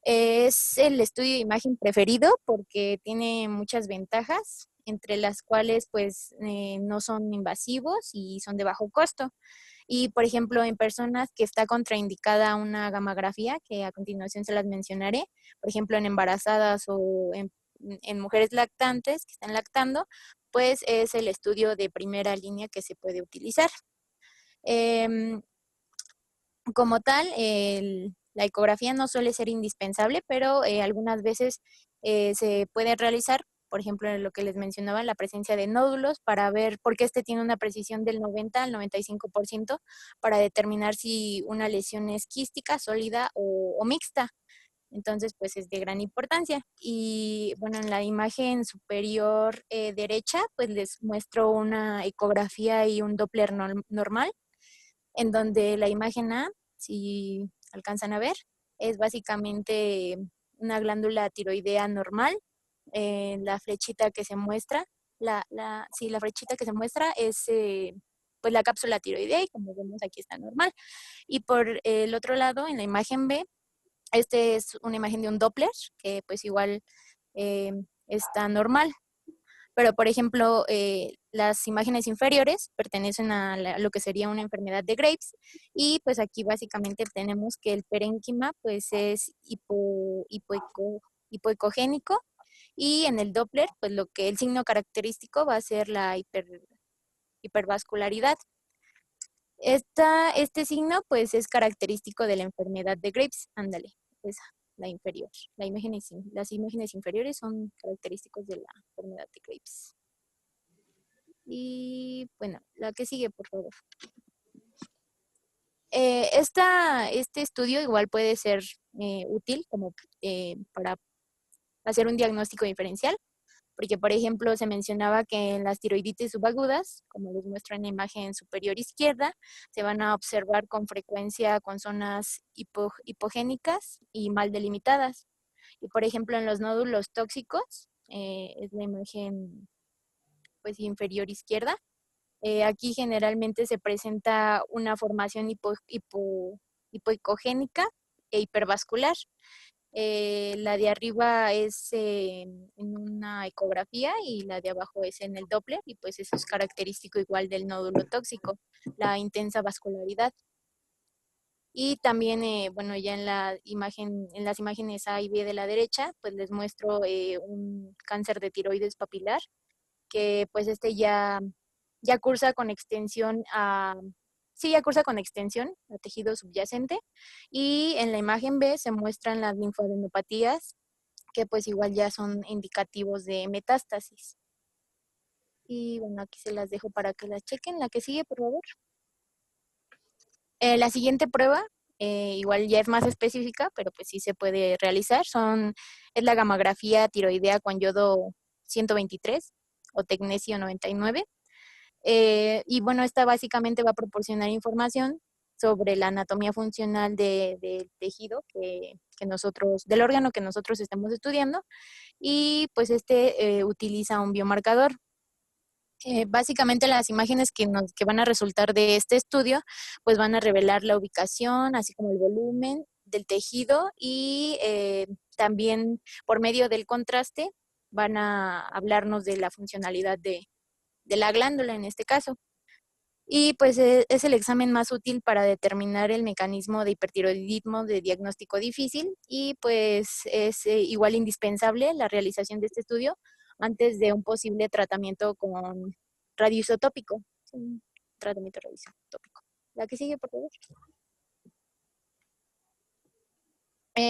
Es el estudio de imagen preferido porque tiene muchas ventajas, entre las cuales pues no son invasivos y son de bajo costo. Y por ejemplo, en personas que está contraindicada una gamografía, que a continuación se las mencionaré, por ejemplo en embarazadas o en mujeres lactantes que están lactando, pues es el estudio de primera línea que se puede utilizar. Como tal, la ecografía no suele ser indispensable, pero algunas veces se puede realizar, por ejemplo, en lo que les mencionaba, la presencia de nódulos, para ver por qué este tiene una precisión del 90 al 95% para determinar si una lesión es quística, sólida o mixta. Entonces, pues es de gran importancia. Y bueno, en la imagen superior derecha, pues les muestro una ecografía y un Doppler normal, en donde la imagen A, si alcanzan a ver, es básicamente una glándula tiroidea normal. La flechita que se muestra, la flechita que se muestra es pues la cápsula tiroidea, y como vemos aquí está normal. Y por el otro lado, en la imagen B, este es una imagen de un Doppler, que pues igual está normal. Pero, por ejemplo, las imágenes inferiores pertenecen a lo que sería una enfermedad de Graves, y pues aquí básicamente tenemos que el parénquima pues es hipoecogénico, y en el Doppler pues el signo característico va a ser la hipervascularidad. Este signo pues es característico de la enfermedad de Graves. Ándale. esa, la inferior. Las imágenes inferiores son característicos de la enfermedad de Graves. Y bueno, la que sigue, por favor. Este estudio igual puede ser útil como para hacer un diagnóstico diferencial, porque por ejemplo se mencionaba que en las tiroiditis subagudas, como les muestro en la imagen superior izquierda, se van a observar con frecuencia con zonas hipogénicas y mal delimitadas. Y por ejemplo en los nódulos tóxicos, es la imagen pues inferior izquierda, aquí generalmente se presenta una formación hipoicogénica e hipervascular. La de arriba es en una ecografía y la de abajo es en el Doppler, y pues eso es característico igual del nódulo tóxico, la intensa vascularidad. Y también, bueno, ya en las imágenes A y B de la derecha, pues les muestro un cáncer de tiroides papilar, que pues ya cursa con extensión ya cursa con extensión a tejido subyacente. Y en la imagen B se muestran las linfadenopatías, que pues igual ya son indicativos de metástasis. Y bueno, aquí se las dejo para que las chequen. La que sigue, por favor. La siguiente prueba, igual ya es más específica, pero pues sí se puede realizar, es la gamografía tiroidea con yodo 123 o tecnesio 99. Y bueno, esta básicamente va a proporcionar información sobre la anatomía funcional del tejido del órgano que nosotros estamos estudiando, y pues utiliza un biomarcador. Básicamente las imágenes que van a resultar de este estudio pues van a revelar la ubicación, así como el volumen del tejido, y también por medio del contraste van a hablarnos de la funcionalidad de la glándula en este caso. Y pues es el examen más útil para determinar el mecanismo de hipertiroidismo de diagnóstico difícil, y pues es igual indispensable la realización de este estudio antes de un posible tratamiento con radioisotópico. Un tratamiento radioisotópico. La que sigue, por favor.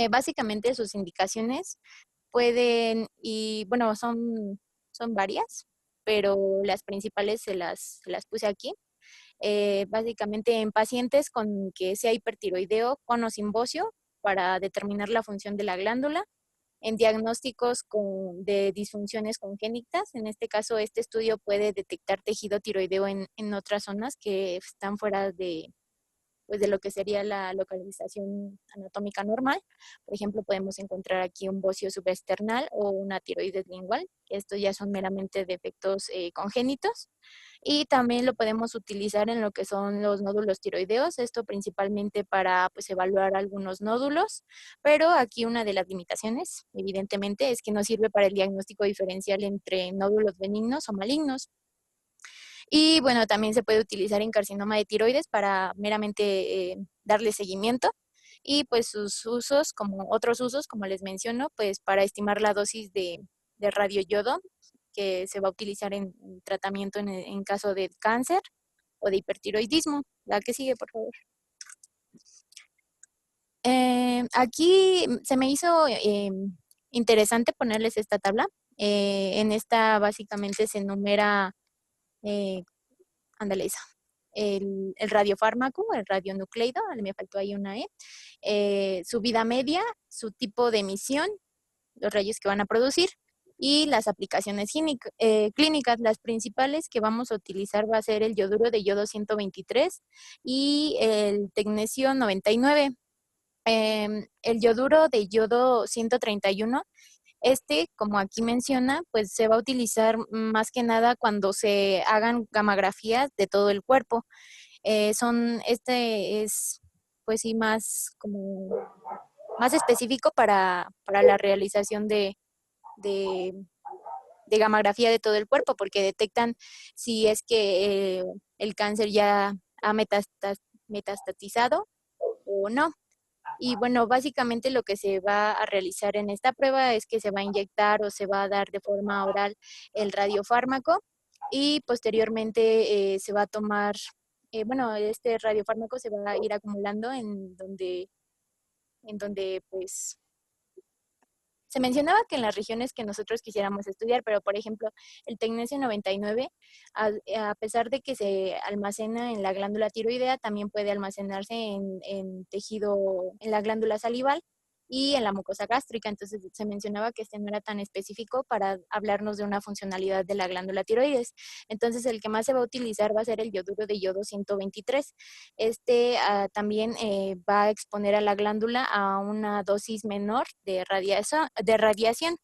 Básicamente sus indicaciones pueden, y bueno, son varias, pero las principales se las puse aquí. Básicamente en pacientes con que sea hipertiroideo con o sin bocio, para determinar la función de la glándula, en diagnósticos de disfunciones congénitas. En este caso, este estudio puede detectar tejido tiroideo en otras zonas que están fuera pues de lo que sería la localización anatómica normal. Por ejemplo, podemos encontrar aquí un bocio subesternal o una tiroides lingual. Estos ya son meramente defectos congénitos. Y también lo podemos utilizar en lo que son los nódulos tiroideos, esto principalmente para pues evaluar algunos nódulos, pero aquí una de las limitaciones, evidentemente, es que no sirve para el diagnóstico diferencial entre nódulos benignos o malignos. Y bueno, también se puede utilizar en carcinoma de tiroides para meramente darle seguimiento. Y pues sus usos, como otros usos, como les menciono, pues para estimar la dosis de radioyodo que se va a utilizar en tratamiento en caso de cáncer o de hipertiroidismo. La que sigue, por favor. Aquí se me hizo interesante ponerles esta tabla. En esta básicamente se enumera ándale esa. El radiofármaco, el radionucleido, me faltó ahí una su vida media, su tipo de emisión, los rayos que van a producir y las aplicaciones clínicas. Las principales que vamos a utilizar va a ser el yoduro de yodo 123 y el tecnesio 99. El yoduro de yodo 131, como aquí menciona, pues se va a utilizar más que nada cuando se hagan gamografías de todo el cuerpo. Es, pues sí, más específico para la realización de, de gamografía de todo el cuerpo, porque detectan si es que el cáncer ya ha metastatizado o no. Y bueno, básicamente lo que se va a realizar en esta prueba es que se va a inyectar o se va a dar de forma oral el radiofármaco, y posteriormente se va a tomar, bueno, este radiofármaco se va a ir acumulando en donde en donde pues se mencionaba que en las regiones que nosotros quisiéramos estudiar, pero por ejemplo, el tecnesio 99, a pesar de que se almacena en la glándula tiroidea, también puede almacenarse en tejido, en la glándula salival y en la mucosa gástrica. Entonces se mencionaba que este no era tan específico para hablarnos de una funcionalidad de la glándula tiroides. Entonces el que más se va a utilizar va a ser el yoduro de yodo 123. Este también va a exponer a la glándula a una dosis menor de radiación.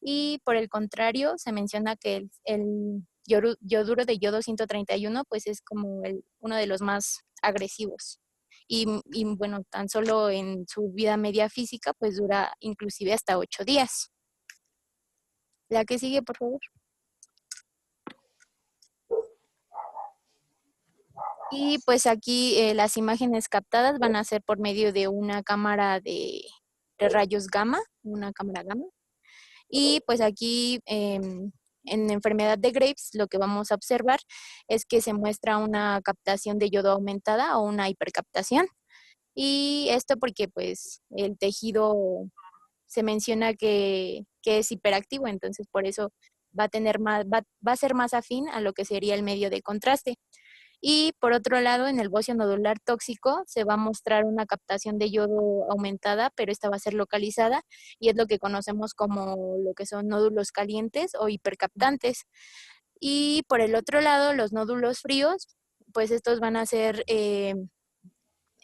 Y por el contrario, se menciona que el yoduro de yodo 131 pues es como uno de los más agresivos. Y bueno, tan solo en su vida media física pues dura inclusive hasta 8 días. La que sigue, por favor. Y pues aquí las imágenes captadas van a ser por medio de una cámara de rayos gamma, una cámara gamma. Y pues aquí en enfermedad de Graves lo que vamos a observar es que se muestra una captación de yodo aumentada o una hipercaptación. Y esto porque pues el tejido se menciona que es hiperactivo, entonces por eso va a tener más, va a ser más afín a lo que sería el medio de contraste. Y por otro lado, en el bocio nodular tóxico se va a mostrar una captación de yodo aumentada, pero esta va a ser localizada y es lo que conocemos como lo que son nódulos calientes o hipercaptantes. Y por el otro lado, los nódulos fríos, pues estos van a ser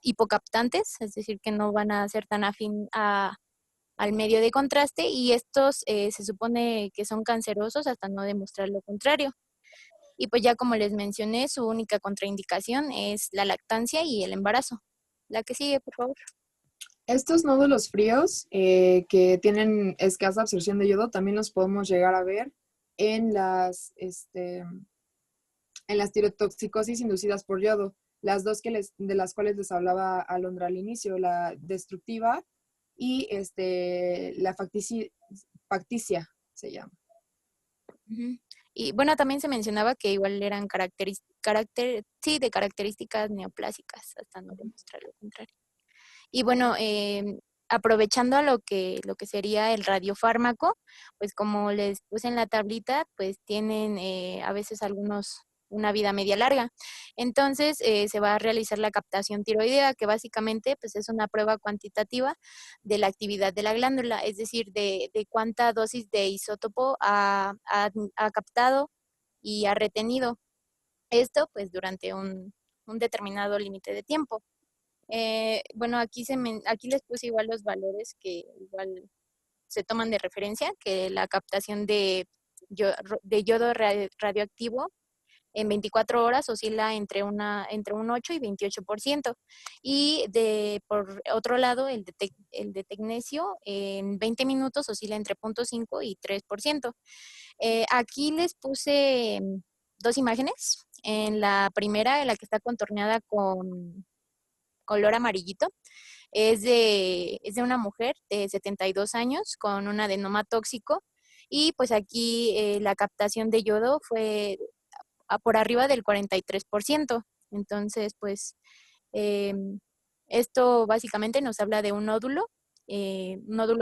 hipocaptantes, es decir, que no van a ser tan afín al medio de contraste y estos se supone que son cancerosos hasta no demostrar lo contrario. Y pues ya como les mencioné, su única contraindicación es la lactancia y el embarazo. La que sigue, por favor. Estos nódulos fríos que tienen escasa absorción de yodo también los podemos llegar a ver en en las tirotoxicosis inducidas por yodo. Las dos de las cuales les hablaba Alondra al inicio, la destructiva y la facticia se llama. Y bueno, también se mencionaba que igual eran de características neoplásicas, hasta no demostrar lo contrario. Y bueno, aprovechando a lo que sería el radiofármaco, pues como les puse en la tablita, pues tienen a veces una vida media larga. Entonces se va a realizar la captación tiroidea, que básicamente pues es una prueba cuantitativa de la actividad de la glándula, es decir, de cuánta dosis de isótopo ha captado y ha retenido. Esto pues durante un determinado límite de tiempo. Bueno, aquí les puse igual los valores que igual se toman de referencia, que la captación de yodo radioactivo en 24 horas oscila entre un 8 y 28%. Y por otro lado, el de tecnesio en 20 minutos oscila entre 0.5 y 3%. Aquí les puse dos imágenes. En la primera, en la que está contorneada con color amarillito, es de una mujer de 72 años con un adenoma tóxico y pues aquí la captación de yodo fue por arriba del 43%. Entonces, pues esto básicamente nos habla de un nódulo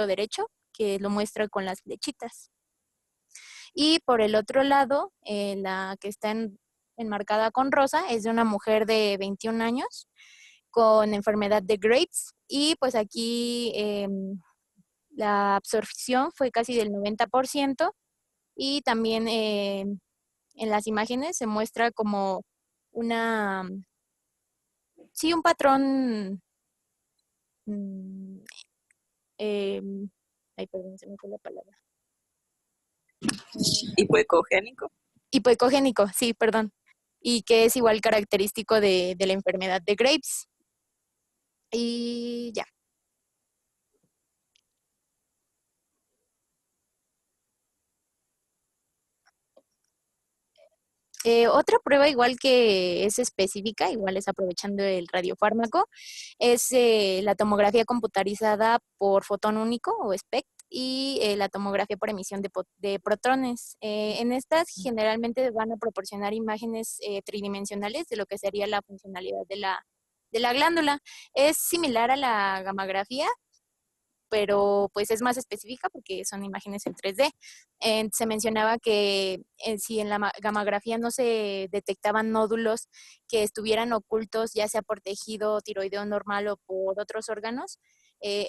derecho que lo muestra con las flechitas. Y por el otro lado, la que está enmarcada con rosa es de una mujer de 21 años con enfermedad de Graves y pues aquí la absorción fue casi del 90% y también en las imágenes se muestra como un patrón, ay, perdón, se me fue la palabra. Hipoecogénico. Hipoecogénico, sí, perdón. Y que es igual característico de la enfermedad de Graves. Y ya. Otra prueba igual que es específica, igual es aprovechando el radiofármaco, es la tomografía computarizada por fotón único o SPECT y la tomografía por emisión de protones. En estas generalmente van a proporcionar imágenes tridimensionales de lo que sería la funcionalidad de la glándula. Es similar a la gamografía, pero pues es más específica porque son imágenes en 3D. Se mencionaba que si en la gamografía no se detectaban nódulos que estuvieran ocultos, ya sea por tejido tiroideo normal o por otros órganos,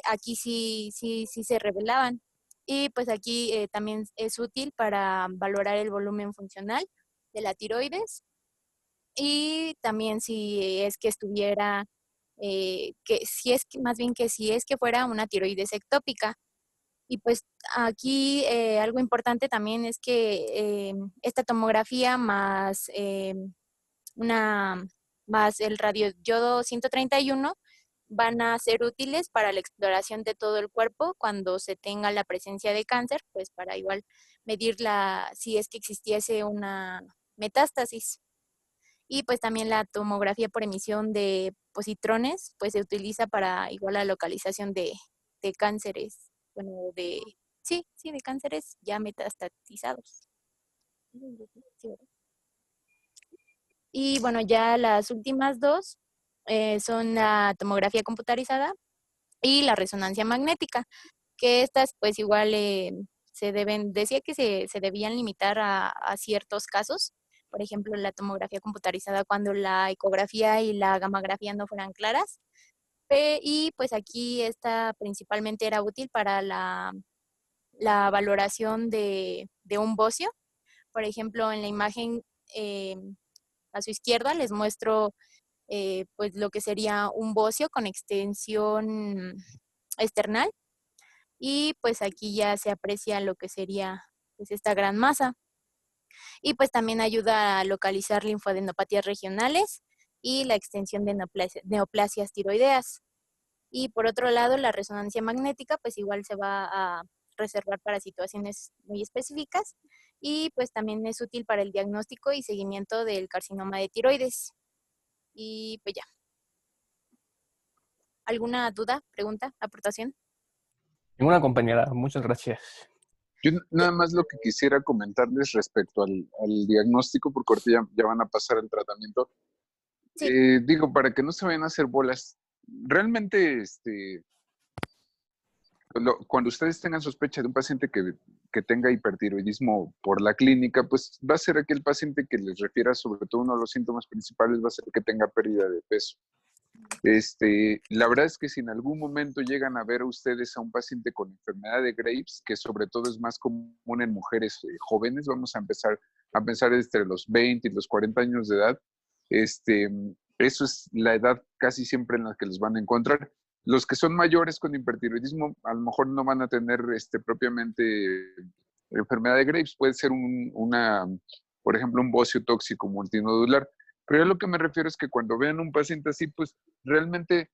aquí sí se revelaban. Y pues aquí también es útil para valorar el volumen funcional de la tiroides y también si es que estuviera, que si es que, más bien que si es que fuera una tiroides ectópica. Y pues aquí algo importante también es que esta tomografía una, más el radioyodo 131 van a ser útiles para la exploración de todo el cuerpo cuando se tenga la presencia de cáncer, pues para igual medir si es que existiese una metástasis. Y pues también la tomografía por emisión de positrones, pues se utiliza para igual la localización de cánceres, bueno, de cánceres ya metastatizados. Sí, ¿verdad? Y bueno, ya las últimas dos son la tomografía computarizada y la resonancia magnética, que estas pues igual decía que se debían limitar a ciertos casos, por ejemplo, la tomografía computarizada cuando la ecografía y la gamografía no fueran claras, y pues aquí esta principalmente era útil para la valoración de un bocio. Por ejemplo, en la imagen eh, a su izquierda les muestro pues lo que sería un bocio con extensión external y pues aquí ya se aprecia lo que sería pues esta gran masa y pues también ayuda a localizar linfadenopatías regionales y la extensión de neoplasias tiroideas. Y por otro lado, la resonancia magnética pues igual se va a reservar para situaciones muy específicas y pues también es útil para el diagnóstico y seguimiento del carcinoma de tiroides. Y pues ya, ¿alguna duda, pregunta, aportación? Ninguna compañera, muchas gracias. Yo nada más lo que quisiera comentarles respecto al diagnóstico, porque ahorita ya van a pasar al tratamiento. Sí. Digo, para que no se vayan a hacer bolas, realmente cuando ustedes tengan sospecha de un paciente que tenga hipertiroidismo por la clínica, pues va a ser aquel paciente que les refiera, sobre todo uno de los síntomas principales va a ser que tenga pérdida de peso. La verdad es que si en algún momento llegan a ver ustedes a un paciente con enfermedad de Graves, que sobre todo es más común en mujeres jóvenes, vamos a empezar a pensar entre los 20 y los 40 años de edad, eso es la edad casi siempre en la que los van a encontrar. Los que son mayores con hipertiroidismo a lo mejor no van a tener propiamente enfermedad de Graves, puede ser por ejemplo, un bocio tóxico multinodular. Pero yo lo que me refiero es que cuando vean un paciente así, pues realmente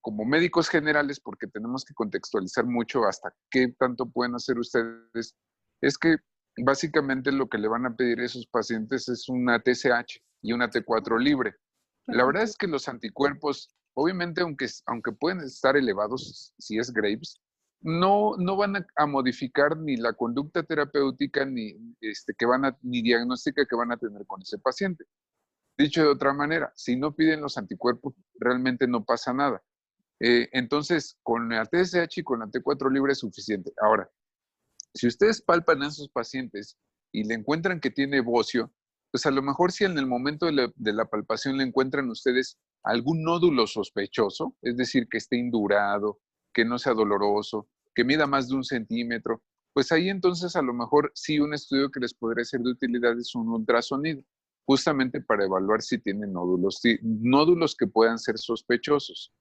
como médicos generales, porque tenemos que contextualizar mucho hasta qué tanto pueden hacer ustedes, es que básicamente lo que le van a pedir a esos pacientes es una TSH y una T4 libre. La verdad es que los anticuerpos, obviamente, aunque pueden estar elevados si es Graves, no van a modificar ni la conducta terapéutica ni diagnóstica que van a tener con ese paciente. Dicho de otra manera, si no piden los anticuerpos, realmente no pasa nada. Entonces, con la TSH y con la T4 libre es suficiente. Ahora, si ustedes palpan a esos pacientes y le encuentran que tiene bocio, pues a lo mejor si en el momento de la palpación le encuentran ustedes algún nódulo sospechoso, es decir, que esté indurado, que no sea doloroso, que mida más de 1 centímetro, pues ahí entonces a lo mejor sí un estudio que les podría ser de utilidad es un ultrasonido, justamente para evaluar si tienen nódulos que puedan ser sospechosos.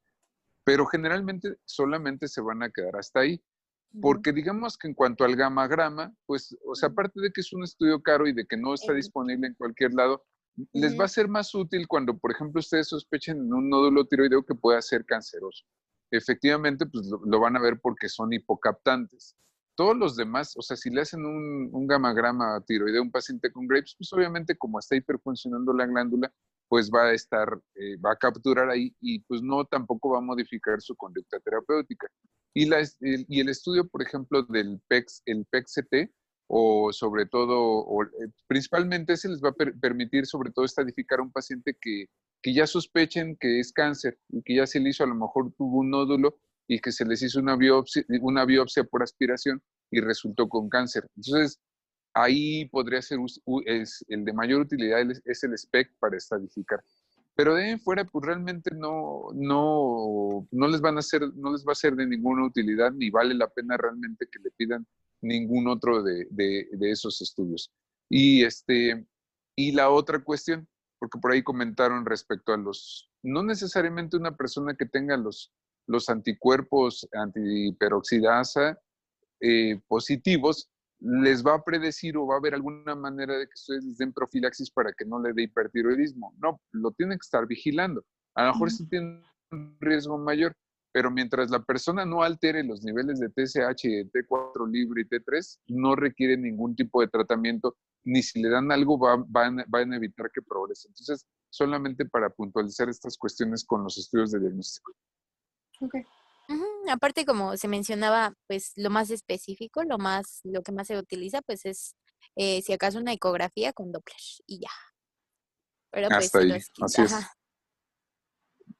Pero generalmente solamente se van a quedar hasta ahí. Porque digamos que en cuanto al gamagrama, pues, o sea, aparte de que es un estudio caro y de que no está disponible en cualquier lado, les va a ser más útil cuando, por ejemplo, ustedes sospechen en un nódulo tiroideo que pueda ser canceroso. Efectivamente, pues lo van a ver porque son hipocaptantes. Todos los demás, o sea, si le hacen un gamagrama tiroideo a un paciente con Graves, pues obviamente como está hiperfuncionando la glándula, pues va a capturar ahí y pues no tampoco va a modificar su conducta terapéutica. Y el estudio, por ejemplo, del el PEC-CT, o sobre todo, principalmente se les va a permitir sobre todo estadificar a un paciente que que ya sospechen que es cáncer y que ya se le hizo, a lo mejor tuvo un nódulo y que se les hizo una biopsia por aspiración y resultó con cáncer. Entonces, ahí podría ser el de mayor utilidad, es el SPECT para estadificar. Pero de ahí en fuera, pues realmente no les no les va a ser de ninguna utilidad, ni vale la pena realmente que le pidan ningún otro de esos estudios. Y la otra cuestión, porque por ahí comentaron respecto a no necesariamente una persona que tenga los anticuerpos antiperoxidasa positivos, les va a predecir o va a haber alguna manera de que ustedes les den profilaxis para que no le dé hipertiroidismo. No, lo tienen que estar vigilando. A lo mejor sí tiene un riesgo mayor, pero mientras la persona no altere los niveles de TSH, T4 libre y T3, no requiere ningún tipo de tratamiento, ni si le dan algo van a evitar que progrese. Entonces, solamente para puntualizar estas cuestiones con los estudios de diagnóstico. Ok. Aparte, como se mencionaba, pues lo más específico, lo que más se utiliza, pues es si acaso una ecografía con Doppler y ya. Pero pues Hasta ahí, así es. ajá.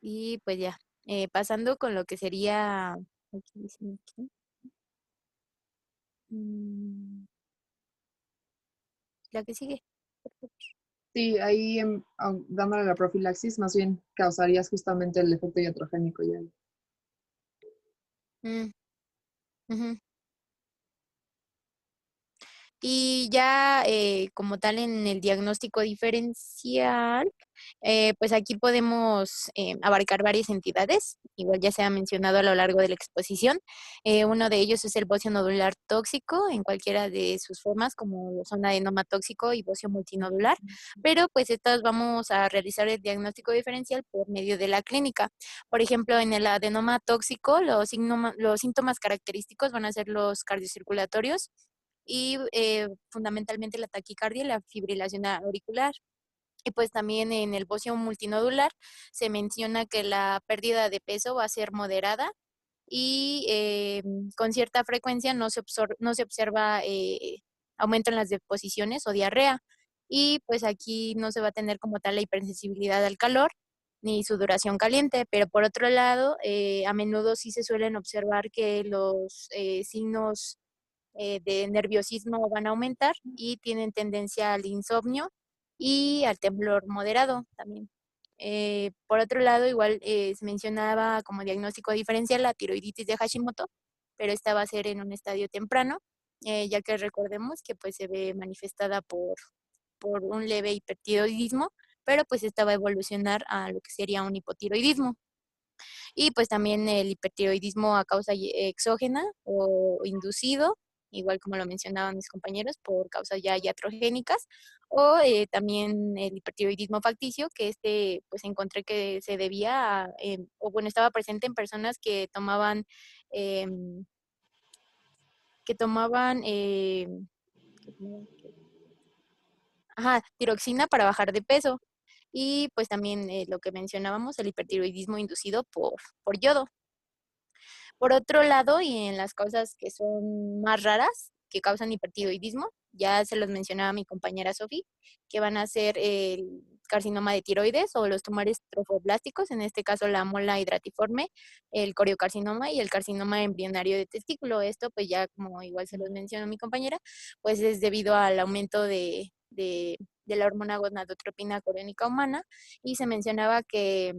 Y pues ya, pasando con lo que sería, aquí dicen aquí. La que sigue. Sí, ahí dándole la profilaxis, más bien causarías justamente el efecto iatrogénico ya. Mm, ujú. Y ya como tal en el diagnóstico diferencial, pues aquí podemos abarcar varias entidades, igual ya se ha mencionado a lo largo de la exposición. Uno de ellos es el bocio nodular tóxico en cualquiera de sus formas, como lo son adenoma tóxico y bocio multinodular, pero pues estas vamos a realizar el diagnóstico diferencial por medio de la clínica. Por ejemplo, en el adenoma tóxico, los síntomas característicos van a ser los cardiocirculatorios, y fundamentalmente la taquicardia y la fibrilación auricular. Y pues también en el bocio multinodular se menciona que la pérdida de peso va a ser moderada y con cierta frecuencia no se observa aumento en las deposiciones o diarrea. Y pues aquí no se va a tener como tal la hipersensibilidad al calor ni sudoración caliente, pero por otro lado, a menudo sí se suelen observar que los signos de nerviosismo van a aumentar y tienen tendencia al insomnio y al temblor moderado también. Por otro lado, igual se mencionaba como diagnóstico diferencial la tiroiditis de Hashimoto, pero esta va a ser en un estadio temprano, ya que recordemos que pues se ve manifestada por un leve hipertiroidismo, pero pues esta va a evolucionar a lo que sería un hipotiroidismo. Y pues también el hipertiroidismo a causa exógena o inducido, igual como lo mencionaban mis compañeros, por causas ya iatrogénicas, o también el hipertiroidismo facticio, que pues encontré que se debía o bueno, estaba presente en personas em, que tomaban tiroxina para bajar de peso. Y pues también lo que mencionábamos, el hipertiroidismo inducido por yodo. Por otro lado, y en las causas que son más raras, que causan hipertiroidismo, ya se los mencionaba mi compañera Sofi, que van a ser el carcinoma de tiroides o los tumores trofoblásticos, en este caso la mola hidratiforme, el coriocarcinoma y el carcinoma embrionario de testículo. Esto, pues ya como igual se los mencionó mi compañera, pues es debido al aumento de la hormona gonadotropina coriónica humana, y se mencionaba que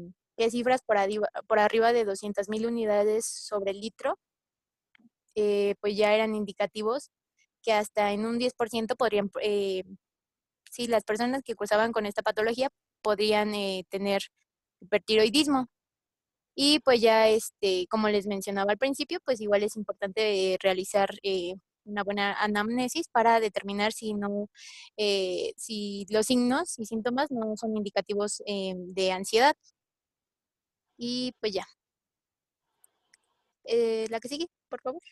cifras por arriba de 200.000 unidades sobre el litro, pues ya eran indicativos que hasta en un 10% podrían, si las personas que cursaban con esta patología podrían tener hipertiroidismo. Y pues ya, como les mencionaba al principio, pues igual es importante realizar una buena anamnesis para determinar si los signos y síntomas no son indicativos de ansiedad. Y pues ya. La que sigue, por favor.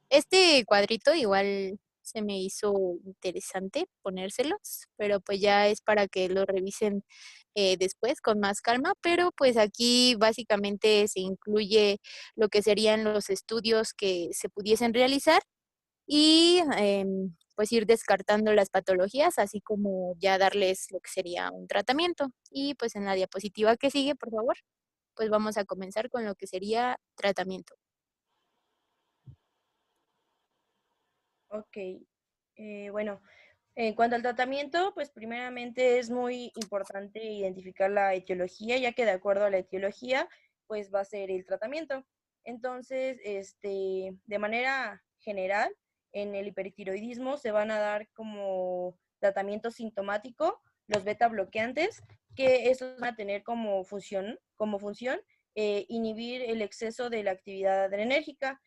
Este cuadrito igual se me hizo interesante ponérselos, pero pues ya es para que lo revisen después con más calma, pero pues aquí básicamente se incluye lo que serían los estudios que se pudiesen realizar y pues ir descartando las patologías, así como ya darles lo que sería un tratamiento. Y pues en la diapositiva que sigue, por favor, pues vamos a comenzar con lo que sería tratamiento. Ok, bueno, en cuanto al tratamiento, pues primeramente es muy importante identificar la etiología, ya que de acuerdo a la etiología, pues va a ser el tratamiento. Entonces, de manera general, en el hipertiroidismo se van a dar como tratamiento sintomático los beta bloqueantes, que estos van a tener como función inhibir el exceso de la actividad adrenérgica.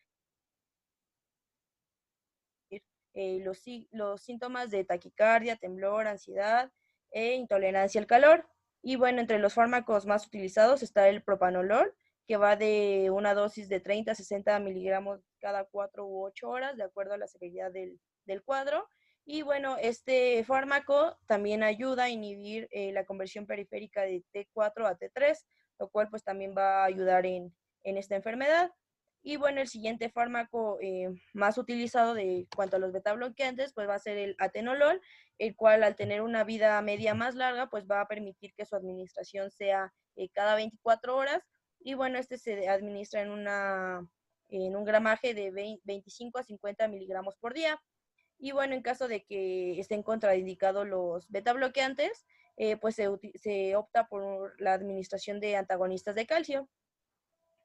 Los síntomas de taquicardia, temblor, ansiedad e intolerancia al calor. Y bueno, entre los fármacos más utilizados está el propanolol, que va de una dosis de 30 a 60 miligramos cada 4 u 8 horas, de acuerdo a la severidad del cuadro. Y bueno, este fármaco también ayuda a inhibir la conversión periférica de T4 a T3, lo cual pues también va a ayudar en esta enfermedad. Y bueno, el siguiente fármaco más utilizado de cuanto a los beta bloqueantes, pues va a ser el atenolol, el cual al tener una vida media más larga, pues va a permitir que su administración sea cada 24 horas. Y bueno, este se administra en un gramaje de 25 a 50 miligramos por día. Y bueno, en caso de que estén contraindicados los beta bloqueantes, pues se opta por la administración de antagonistas de calcio.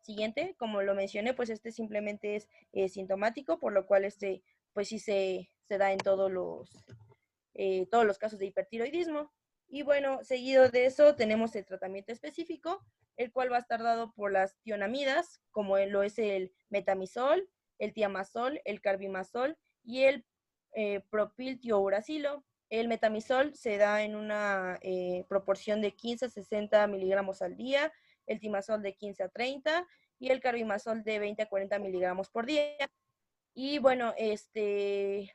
Siguiente, como lo mencioné, pues este simplemente es sintomático, por lo cual pues sí se da en todos los casos de hipertiroidismo. Y bueno, seguido de eso tenemos el tratamiento específico, el cual va a estar dado por las tionamidas, como lo es el metamizol, el tiamazol, el carbimazol y el propiltiouracilo. El metamizol se da en una proporción de 15 a 60 miligramos al día, el timazol de 15 a 30 y el carbimazol de 20 a 40 miligramos por día. Y bueno,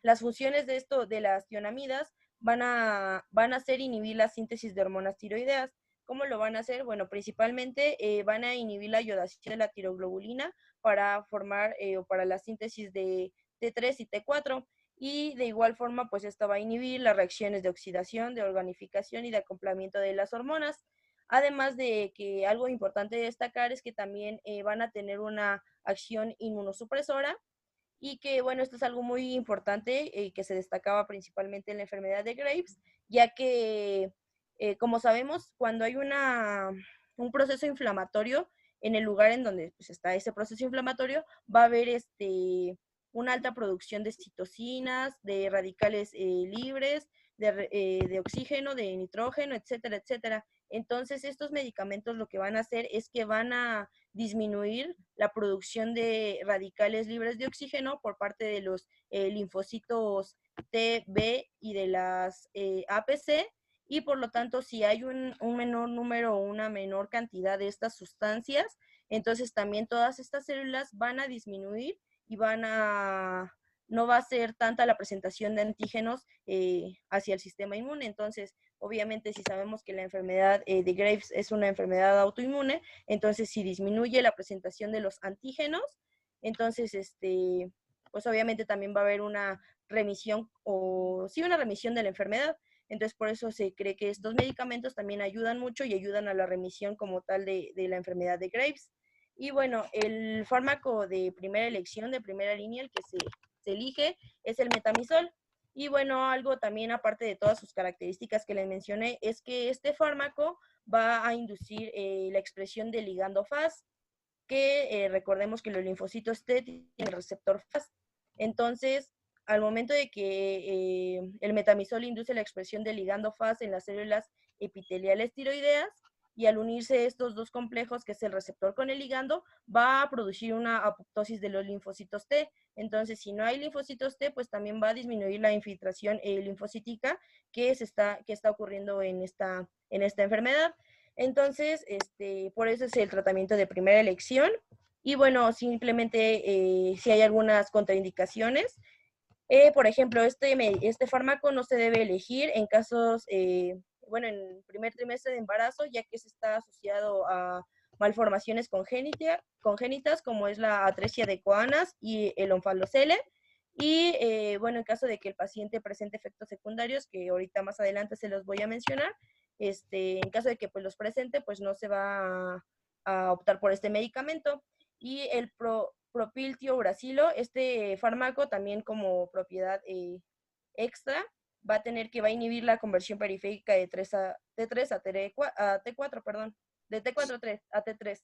las funciones de las tionamidas van a ser inhibir la síntesis de hormonas tiroideas. ¿Cómo lo van a hacer? Bueno, principalmente van a inhibir la iodación de la tiroglobulina para formar o para la síntesis de T3 y T4. Y de igual forma, pues esta va a inhibir las reacciones de oxidación, de organificación y de acoplamiento de las hormonas. Además de que algo importante de destacar es que también van a tener una acción inmunosupresora y que, bueno, esto es algo muy importante que se destacaba principalmente en la enfermedad de Graves, ya que, como sabemos, cuando hay un proceso inflamatorio en el lugar en donde pues, está ese proceso inflamatorio, va a haber una alta producción de citocinas, de radicales libres, de oxígeno, de nitrógeno, etcétera, etcétera. Entonces, estos medicamentos lo que van a hacer es que van a disminuir la producción de radicales libres de oxígeno por parte de los linfocitos T, B y de las APC, y por lo tanto, si hay un menor número o una menor cantidad de estas sustancias, entonces también todas estas células van a disminuir y no va a ser tanta la presentación de antígenos hacia el sistema inmune. Entonces, obviamente, si sabemos que la enfermedad de Graves es una enfermedad autoinmune, entonces si disminuye la presentación de los antígenos, entonces, pues obviamente también va a haber una remisión una remisión de la enfermedad. Entonces, por eso se cree que estos medicamentos también ayudan mucho y ayudan a la remisión como tal de la enfermedad de Graves. Y bueno, el fármaco de primera elección, de primera línea, el que se elige, es el metamizol. Y bueno, algo también aparte de todas sus características que les mencioné, es que este fármaco va a inducir la expresión del ligando Fas, que recordemos que los linfocitos T tienen el receptor Fas. Entonces, al momento de que el metamizol induce la expresión del ligando Fas en las células epiteliales tiroideas, y al unirse estos dos complejos, que es el receptor con el ligando, va a producir una apoptosis de los linfocitos T. Entonces, si no hay linfocitos T, pues también va a disminuir la infiltración linfocítica que está ocurriendo en esta enfermedad. Entonces, por eso es el tratamiento de primera elección. Y bueno, simplemente si hay algunas contraindicaciones. Por ejemplo, este fármaco no se debe elegir en casos, en el primer trimestre de embarazo, ya que se está asociado a malformaciones congénitas, como es la atresia de Coanas y el onfalocele. Y bueno, en caso de que el paciente presente efectos secundarios, que ahorita más adelante se los voy a mencionar, en caso de que pues los presente, pues no se va a optar por este medicamento. Y el propiltiouracilo, este fármaco también como propiedad extra, va a inhibir la conversión periférica de T3 a T4, perdón, de T4 a T3.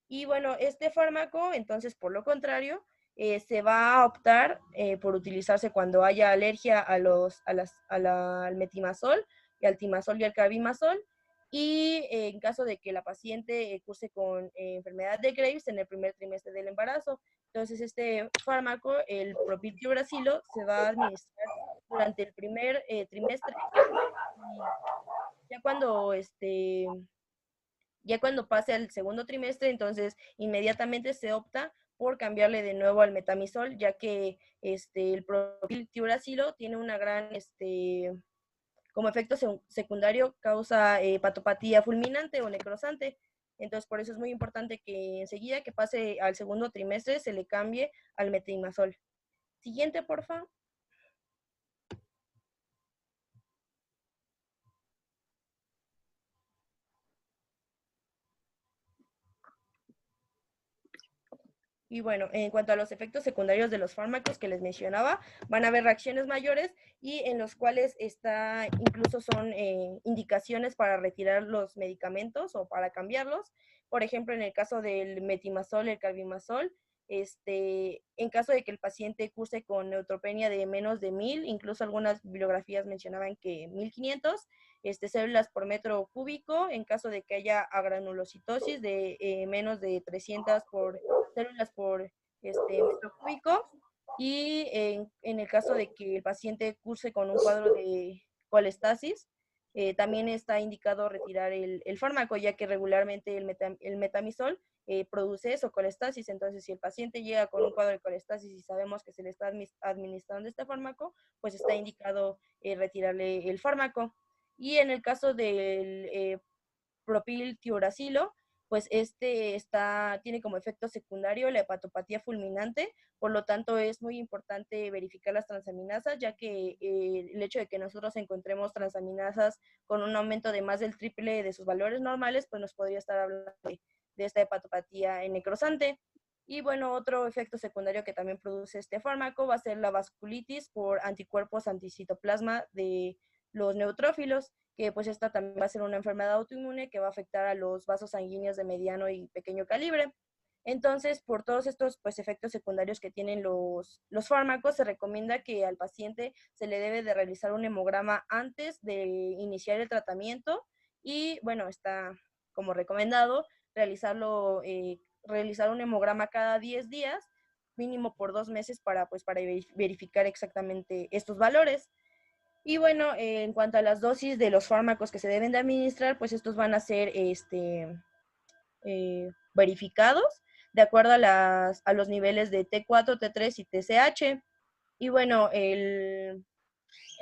Y bueno, este fármaco, entonces, por lo contrario, se va a optar por utilizarse cuando haya alergia al metimazol, y al timazol y al carbimazol, y en caso de que la paciente curse con enfermedad de Graves en el primer trimestre del embarazo. Entonces, este fármaco, el propiltiuracilo, se va a administrar durante el primer trimestre, y ya cuando pase al segundo trimestre, entonces inmediatamente se opta por cambiarle de nuevo al metamizol, ya que el propiltiuracilo tiene una gran, como efecto secundario, causa hepatopatía fulminante o necrosante. Entonces, por eso es muy importante que enseguida que pase al segundo trimestre se le cambie al metimazol. Siguiente, porfa. Y bueno, en cuanto a los efectos secundarios de los fármacos que les mencionaba, van a haber reacciones mayores y en los cuales incluso son indicaciones para retirar los medicamentos o para cambiarlos. Por ejemplo, en el caso del metimazol, el carbimazol, en caso de que el paciente curse con neutropenia de menos de 1000, incluso algunas bibliografías mencionaban que 1500 células por metro cúbico, en caso de que haya agranulocitosis de menos de 300 células por metro cúbico, y en el caso de que el paciente curse con un cuadro de colestasis, también está indicado retirar el fármaco, ya que regularmente el metamizol produce eso, colestasis. Entonces, si el paciente llega con un cuadro de colestasis y sabemos que se le está administrando este fármaco, pues está indicado retirarle el fármaco. Y en el caso del propiltiuracilo, pues tiene como efecto secundario la hepatopatía fulminante. Por lo tanto es muy importante verificar las transaminasas, ya que el hecho de que nosotros encontremos transaminasas con un aumento de más del triple de sus valores normales, pues nos podría estar hablando de esta hepatopatía necrosante. Y bueno, otro efecto secundario que también produce este fármaco va a ser la vasculitis por anticuerpos anticitoplasma de los neutrófilos, que pues esta también va a ser una enfermedad autoinmune que va a afectar a los vasos sanguíneos de mediano y pequeño calibre. Entonces, por todos estos pues, efectos secundarios que tienen los fármacos, se recomienda que al paciente se le debe de realizar un hemograma antes de iniciar el tratamiento, y bueno, está como recomendado realizar un hemograma cada 10 días, mínimo por 2 meses para verificar exactamente estos valores. Y bueno, en cuanto a las dosis de los fármacos que se deben de administrar, pues estos van a ser verificados de acuerdo a los niveles de T4, T3 y TSH. Y bueno, el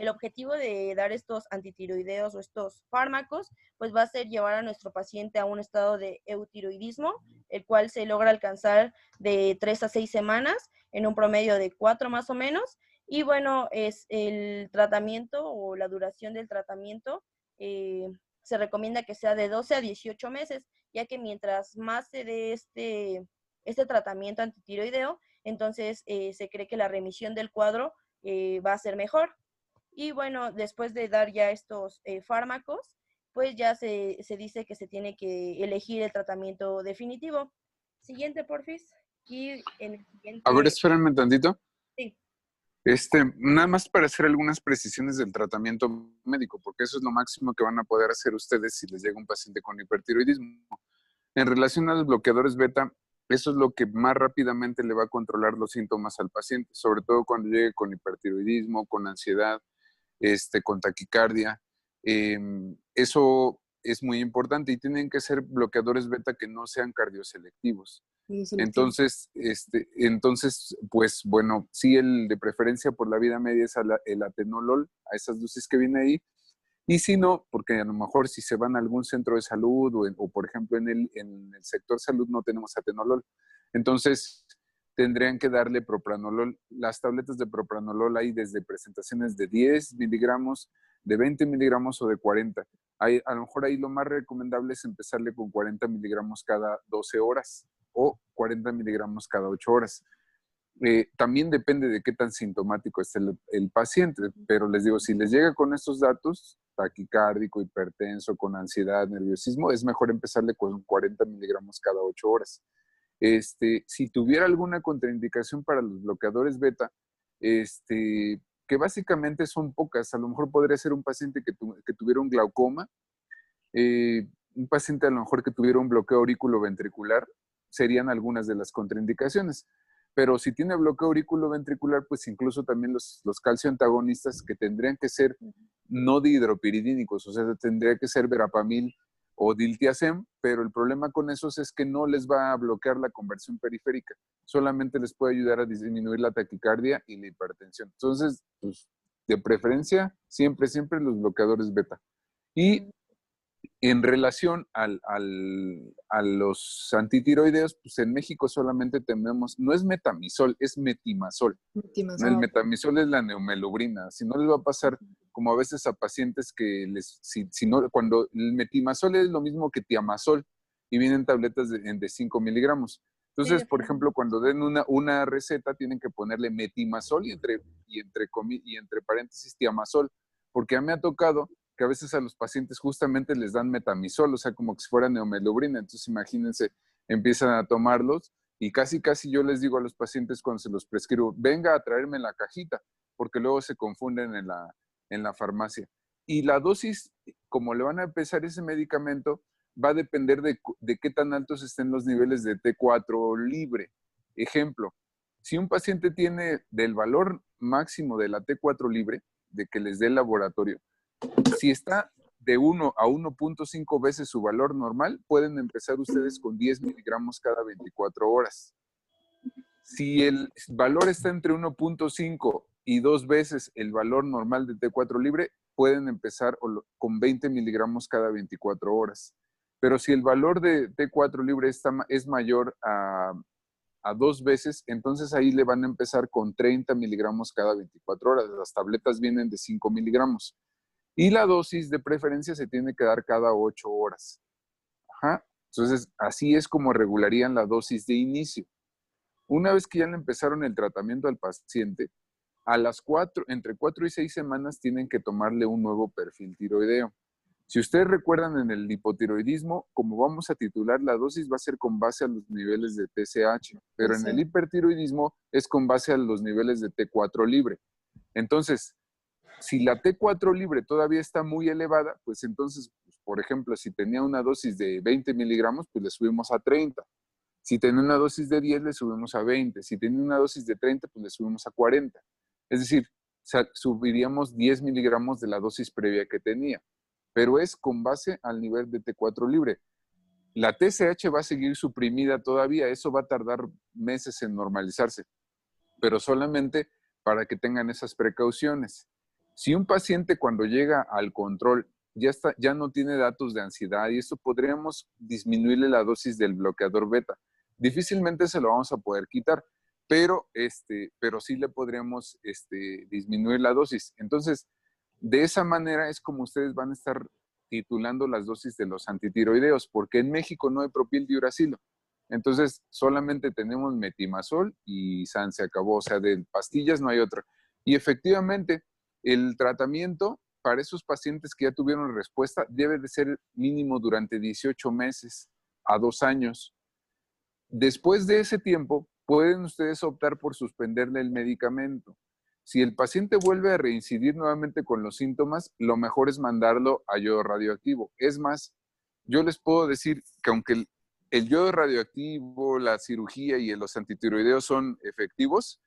objetivo de dar estos antitiroideos o estos fármacos, pues va a ser llevar a nuestro paciente a un estado de eutiroidismo, el cual se logra alcanzar de 3 a 6 semanas, en un promedio de 4 más o menos. Y bueno, es el tratamiento o la duración del tratamiento, se recomienda que sea de 12 a 18 meses, ya que mientras más se dé este tratamiento antitiroideo, entonces se cree que la remisión del cuadro va a ser mejor. Y bueno, después de dar ya estos fármacos, pues ya se dice que se tiene que elegir el tratamiento definitivo. Siguiente, porfis. Y en el A ver, siguiente, espérenme tantito. sí. Nada más para hacer algunas precisiones del tratamiento médico, porque eso es lo máximo que van a poder hacer ustedes si les llega un paciente con hipertiroidismo. En relación a los bloqueadores beta, eso es lo que más rápidamente le va a controlar los síntomas al paciente, sobre todo cuando llegue con hipertiroidismo, con ansiedad, con taquicardia. Eso es muy importante y tienen que ser bloqueadores beta que no sean cardioselectivos. Entonces, pues bueno, sí, el de preferencia por la vida media es el atenolol, a esas dosis que viene ahí. Y si no, porque a lo mejor si se van a algún centro de salud o por ejemplo en el sector salud no tenemos atenolol. Entonces, tendrían que darle propranolol. Las tabletas de propranolol hay desde presentaciones de 10 miligramos, de 20 miligramos o de 40. A lo mejor ahí lo más recomendable es empezarle con 40 miligramos cada 12 horas o 40 miligramos cada 8 horas. También depende de qué tan sintomático esté el paciente, pero les digo, si les llega con estos datos, taquicárdico, hipertenso, con ansiedad, nerviosismo, es mejor empezarle con 40 miligramos cada 8 horas. Si tuviera alguna contraindicación para los bloqueadores beta, que básicamente son pocas, a lo mejor podría ser un paciente que tuviera un glaucoma, un paciente a lo mejor que tuviera un bloqueo auriculoventricular, serían algunas de las contraindicaciones. Pero si tiene bloqueo auriculoventricular, pues incluso también los calcioantagonistas que tendrían que ser no dihidropiridínicos, o sea, tendría que ser verapamil o diltiazem, pero el problema con esos es que no les va a bloquear la conversión periférica, solamente les puede ayudar a disminuir la taquicardia y la hipertensión. Entonces, pues, de preferencia, siempre los bloqueadores beta. Y en relación a los antitiroideos, pues en México solamente tenemos, no es metamizol, es metimazol. El metamizol es la neumelubrina. Si no les va a pasar como a veces a pacientes que cuando el metimazol es lo mismo que tiamazol y vienen tabletas de 5 miligramos. Entonces, por ejemplo, cuando den una receta, tienen que ponerle metimazol y entre paréntesis tiamazol, porque a mí me ha tocado que a veces a los pacientes justamente les dan metamizol, o sea, como que si fuera neumelubrina. Entonces, imagínense, empiezan a tomarlos y casi yo les digo a los pacientes cuando se los prescribo, venga a traerme la cajita, porque luego se confunden en la farmacia. Y la dosis, como le van a empezar ese medicamento, va a depender de qué tan altos estén los niveles de T4 libre. Ejemplo, si un paciente tiene del valor máximo de la T4 libre, de que les dé el laboratorio, si está de 1 a 1.5 veces su valor normal, pueden empezar ustedes con 10 miligramos cada 24 horas. Si el valor está entre 1.5 y 2 veces el valor normal de T4 libre, pueden empezar con 20 miligramos cada 24 horas. Pero si el valor de T4 libre es mayor a 2 veces, entonces ahí le van a empezar con 30 miligramos cada 24 horas. Las tabletas vienen de 5 miligramos. Y la dosis de preferencia se tiene que dar cada 8 horas. Ajá. Entonces, así es como regularían la dosis de inicio. Una vez que ya le empezaron el tratamiento al paciente, entre 4 y 6 semanas tienen que tomarle un nuevo perfil tiroideo. Si ustedes recuerdan, en el hipotiroidismo, como vamos a titular, la dosis va a ser con base a los niveles de TSH, pero en el hipertiroidismo es con base a los niveles de T4 libre. Entonces, si la T4 libre todavía está muy elevada, pues entonces, por ejemplo, si tenía una dosis de 20 miligramos, pues le subimos a 30. Si tenía una dosis de 10, le subimos a 20. Si tenía una dosis de 30, pues le subimos a 40. Es decir, subiríamos 10 miligramos de la dosis previa que tenía, pero es con base al nivel de T4 libre. La TSH va a seguir suprimida todavía, eso va a tardar meses en normalizarse, pero solamente para que tengan esas precauciones. Si un paciente cuando llega al control ya no tiene datos de ansiedad y esto podríamos disminuirle la dosis del bloqueador beta. Difícilmente se lo vamos a poder quitar, pero sí le podríamos disminuir la dosis. Entonces, de esa manera es como ustedes van a estar titulando las dosis de los antitiroideos, porque en México no hay propildiuracilo. Entonces, solamente tenemos metimazol y se acabó. O sea, de pastillas no hay otra. Y efectivamente, el tratamiento para esos pacientes que ya tuvieron respuesta debe de ser mínimo durante 18 meses a 2 años. Después de ese tiempo, pueden ustedes optar por suspenderle el medicamento. Si el paciente vuelve a reincidir nuevamente con los síntomas, lo mejor es mandarlo a yodo radioactivo. Es más, yo les puedo decir que aunque el yodo radioactivo, la cirugía y los antitiroideos son efectivos,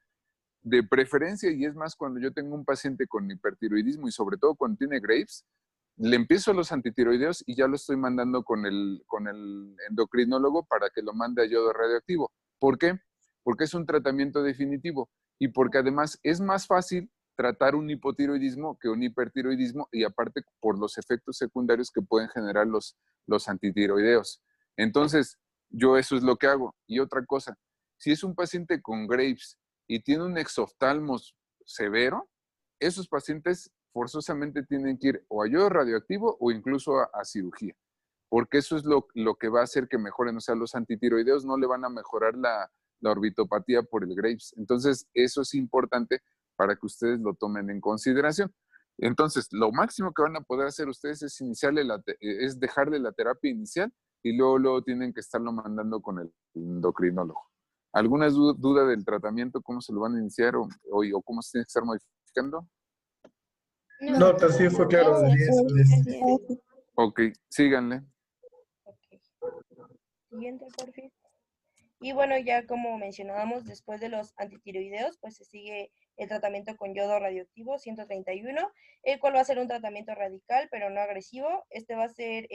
de preferencia, y es más cuando yo tengo un paciente con hipertiroidismo y sobre todo cuando tiene Graves, le empiezo los antitiroideos y ya lo estoy mandando con el endocrinólogo para que lo mande a yodo radioactivo. ¿Por qué? Porque es un tratamiento definitivo y porque además es más fácil tratar un hipotiroidismo que un hipertiroidismo y aparte por los efectos secundarios que pueden generar los antitiroideos. Entonces, yo eso es lo que hago. Y otra cosa, Si es un paciente con Graves y tiene un exoftalmos severo, esos pacientes forzosamente tienen que ir o a yodo radioactivo o incluso a cirugía, porque eso es lo que va a hacer que mejoren. O sea, los antitiroideos no le van a mejorar la orbitopatía por el Graves. Entonces, eso es importante para que ustedes lo tomen en consideración. Entonces, lo máximo que van a poder hacer ustedes es es dejarle la terapia inicial y luego tienen que estarlo mandando con el endocrinólogo. ¿Alguna duda del tratamiento, cómo se lo van a iniciar o cómo se tiene que estar modificando? No, No, sí fue claro, gracias. 10. Gracias. Ok, síganle. Ok. Siguiente, por fin. Y bueno, ya como mencionábamos, después de los antitiroideos, pues se sigue el tratamiento con yodo radioactivo 131, el cual va a ser un tratamiento radical, pero no agresivo. Este va a ser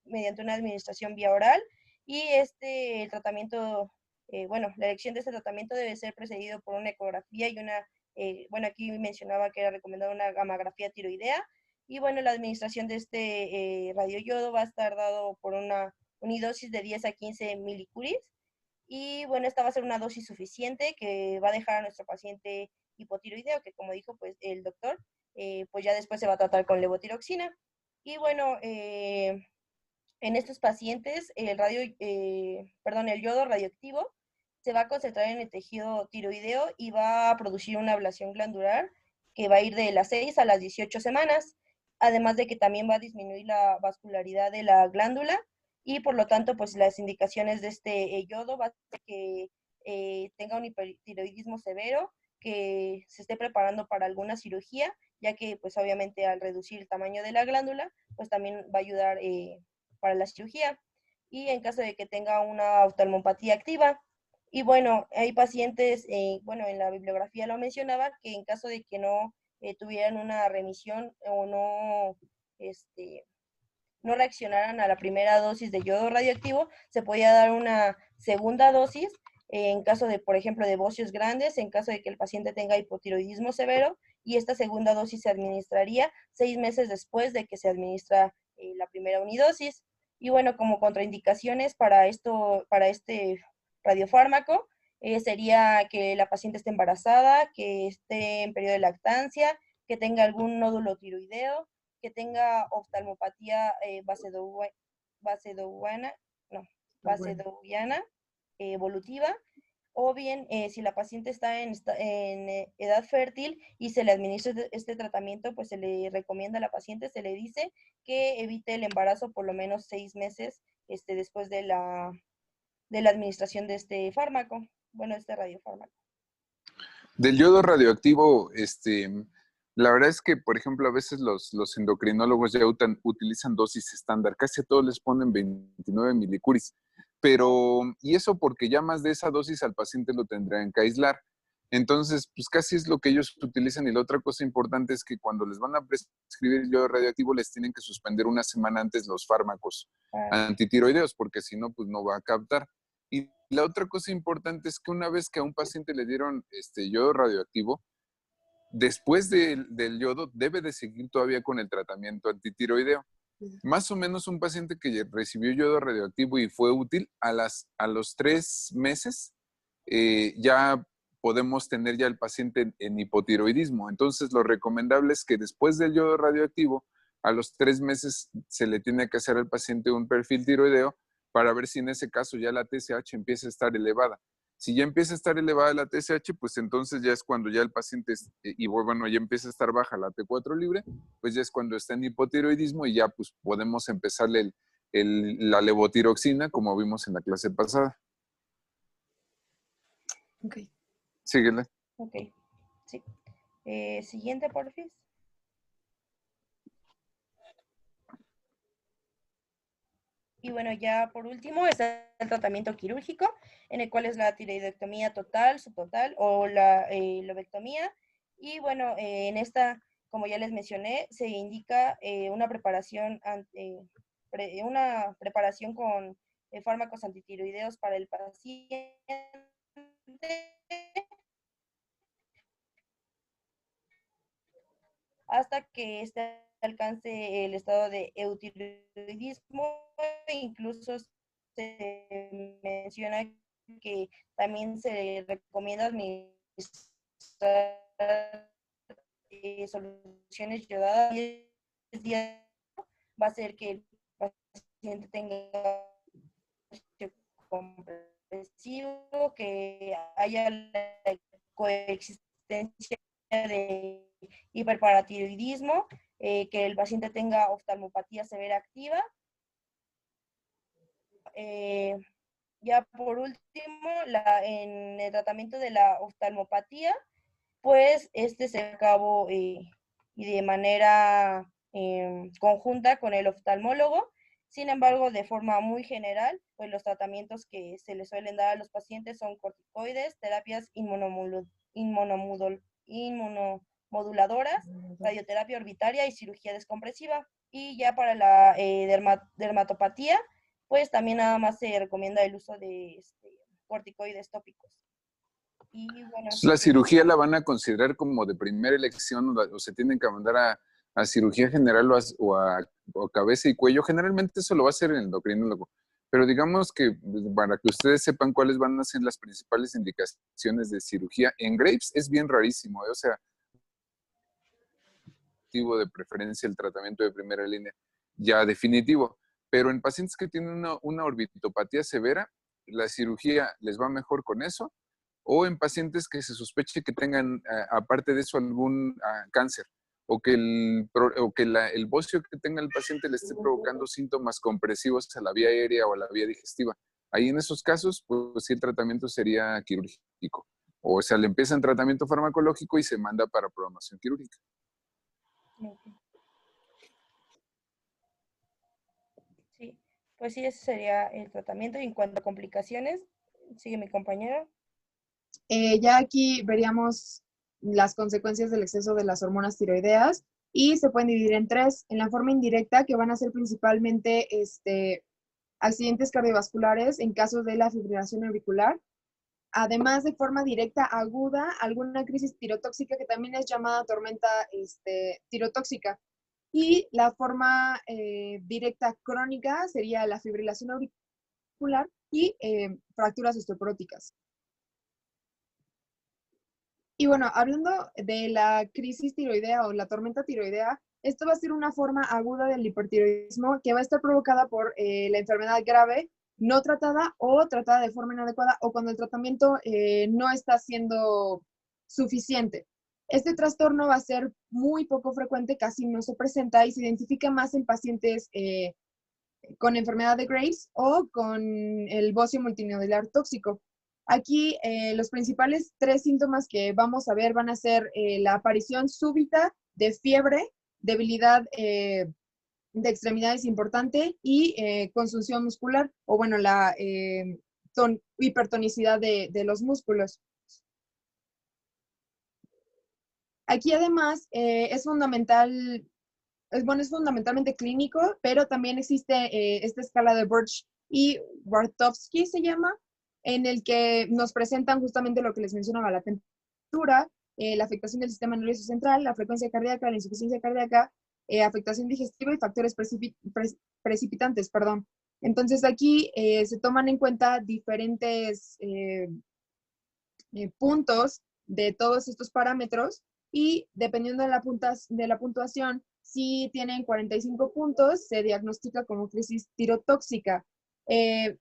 mediante una administración vía oral y el tratamiento, la elección de este tratamiento debe ser precedido por una ecografía y bueno, aquí mencionaba que era recomendada una gammagrafía tiroidea. Y bueno, la administración de este radioyodo va a estar dado por una unidosis de 10 a 15 milicuries. Y bueno, esta va a ser una dosis suficiente que va a dejar a nuestro paciente hipotiroideo, que como dijo pues el doctor, pues ya después se va a tratar con levotiroxina. Y bueno, en estos pacientes el yodo radioactivo se va a concentrar en el tejido tiroideo y va a producir una ablación glandular que va a ir de las 6 a las 18 semanas, además de que también va a disminuir la vascularidad de la glándula y por lo tanto pues las indicaciones de este yodo va a ser que tenga un hipertiroidismo severo, que se esté preparando para alguna cirugía, ya que pues obviamente al reducir el tamaño de la glándula pues también va a ayudar para la cirugía y en caso de que tenga una oftalmopatía activa. Y bueno, hay pacientes, bueno, en la bibliografía lo mencionaba, que en caso de que no tuvieran una remisión o no reaccionaran a la primera dosis de yodo radioactivo, se podía dar una segunda dosis en caso de, por ejemplo, de bocios grandes, en caso de que el paciente tenga hipotiroidismo severo, y esta segunda dosis se administraría 6 meses después de que se administra la primera unidosis. Y bueno, como contraindicaciones para este radiofármaco, sería que la paciente esté embarazada, que esté en periodo de lactancia, que tenga algún nódulo tiroideo, que tenga oftalmopatía basedowiana evolutiva, o bien si la paciente está en edad fértil y se le administra este tratamiento, pues se le recomienda a la paciente, se le dice que evite el embarazo por lo menos 6 meses después de la administración de este fármaco, bueno, este radiofármaco. Del yodo radioactivo, la verdad es que, por ejemplo, a veces los endocrinólogos ya utilizan dosis estándar, casi a todos les ponen 29 milicuris, y eso porque ya más de esa dosis al paciente lo tendrían que aislar. Entonces, pues casi es lo que ellos utilizan. Y la otra cosa importante es que cuando les van a prescribir yodo radioactivo, les tienen que suspender una semana antes los fármacos antitiroideos, porque si no, pues no va a captar. Y la otra cosa importante es que una vez que a un paciente le dieron yodo radioactivo, después del yodo debe de seguir todavía con el tratamiento antitiroideo. Más o menos un paciente que recibió yodo radioactivo y fue útil, a los 3 meses ya podemos tener ya el paciente en hipotiroidismo. Entonces lo recomendable es que después del yodo radioactivo, a los 3 meses se le tiene que hacer al paciente un perfil tiroideo para ver si en ese caso ya la TSH empieza a estar elevada. Si ya empieza a estar elevada la TSH, pues entonces ya es cuando ya el paciente, y bueno, ya empieza a estar baja la T4 libre, pues ya es cuando está en hipotiroidismo y ya pues podemos empezarle la levotiroxina, como vimos en la clase pasada. Ok. Síguele. Ok, sí. Siguiente, porfis. Y bueno, ya por último está el tratamiento quirúrgico, en el cual es la tiroidectomía total, subtotal o la lobectomía. Y bueno, en esta, como ya les mencioné, se indica una preparación con fármacos antitiroideos para el paciente hasta que alcance el estado de eutiroidismo. Incluso se menciona que también se recomienda administrar soluciones yodadas 10 días, va a hacer que el paciente tenga compresivo, que haya la coexistencia de hiperparatiroidismo, que el paciente tenga oftalmopatía severa activa. Ya por último, en el tratamiento de la oftalmopatía, pues se acabó y de manera conjunta con el oftalmólogo. Sin embargo, de forma muy general, pues los tratamientos que se les suelen dar a los pacientes son corticoides, terapias inmunomoduladoras, radioterapia orbitaria y cirugía descompresiva. Y ya para la dermatopatía, pues también nada más se recomienda el uso de corticoides tópicos. Y bueno, La cirugía la van a considerar como de primera elección o se tienen que mandar a cirugía general o a cabeza y cuello. Generalmente eso lo va a hacer el endocrinólogo. Pero digamos que para que ustedes sepan cuáles van a ser las principales indicaciones de cirugía, en Graves es bien rarísimo, o sea, de preferencia el tratamiento de primera línea, ya definitivo. Pero en pacientes que tienen una orbitopatía severa, la cirugía les va mejor con eso, o en pacientes que se sospeche que tengan, aparte de eso, algún cáncer, o que el bocio que tenga el paciente le esté provocando síntomas compresivos a la vía aérea o a la vía digestiva. Ahí en esos casos, pues sí, el tratamiento sería quirúrgico. O sea, le empieza en tratamiento farmacológico y se manda para programación quirúrgica. Sí, pues sí, ese sería el tratamiento. Y en cuanto a complicaciones, sigue mi compañera. Ya aquí veríamos las consecuencias del exceso de las hormonas tiroideas y se pueden dividir en tres. En la forma indirecta, que van a ser principalmente accidentes cardiovasculares en caso de la fibrilación auricular. Además, de forma directa aguda, alguna crisis tirotóxica que también es llamada tormenta tirotóxica. Y la forma directa crónica sería la fibrilación auricular y fracturas osteoporóticas. Y bueno, hablando de la crisis tiroidea o la tormenta tiroidea, esto va a ser una forma aguda del hipertiroidismo que va a estar provocada por la enfermedad grave no tratada o tratada de forma inadecuada o cuando el tratamiento no está siendo suficiente. Este trastorno va a ser muy poco frecuente, casi no se presenta y se identifica más en pacientes con enfermedad de Graves o con el bocio multinodular tóxico. Aquí los principales tres síntomas que vamos a ver van a ser la aparición súbita de fiebre, debilidad de extremidades importante y consunción muscular, o bueno, la hipertonicidad de los músculos. Aquí además es fundamental, es fundamentalmente clínico, pero también existe esta escala de Birch y Wartowski se llama, en el que nos presentan justamente lo que les mencionaba, la temperatura, la afectación del sistema nervioso central, la frecuencia cardíaca, la insuficiencia cardíaca, afectación digestiva y factores precipitantes, perdón. Entonces aquí se toman en cuenta diferentes puntos de todos estos parámetros y dependiendo de la puntuación, si tienen 45 puntos, se diagnostica como crisis tirotóxica.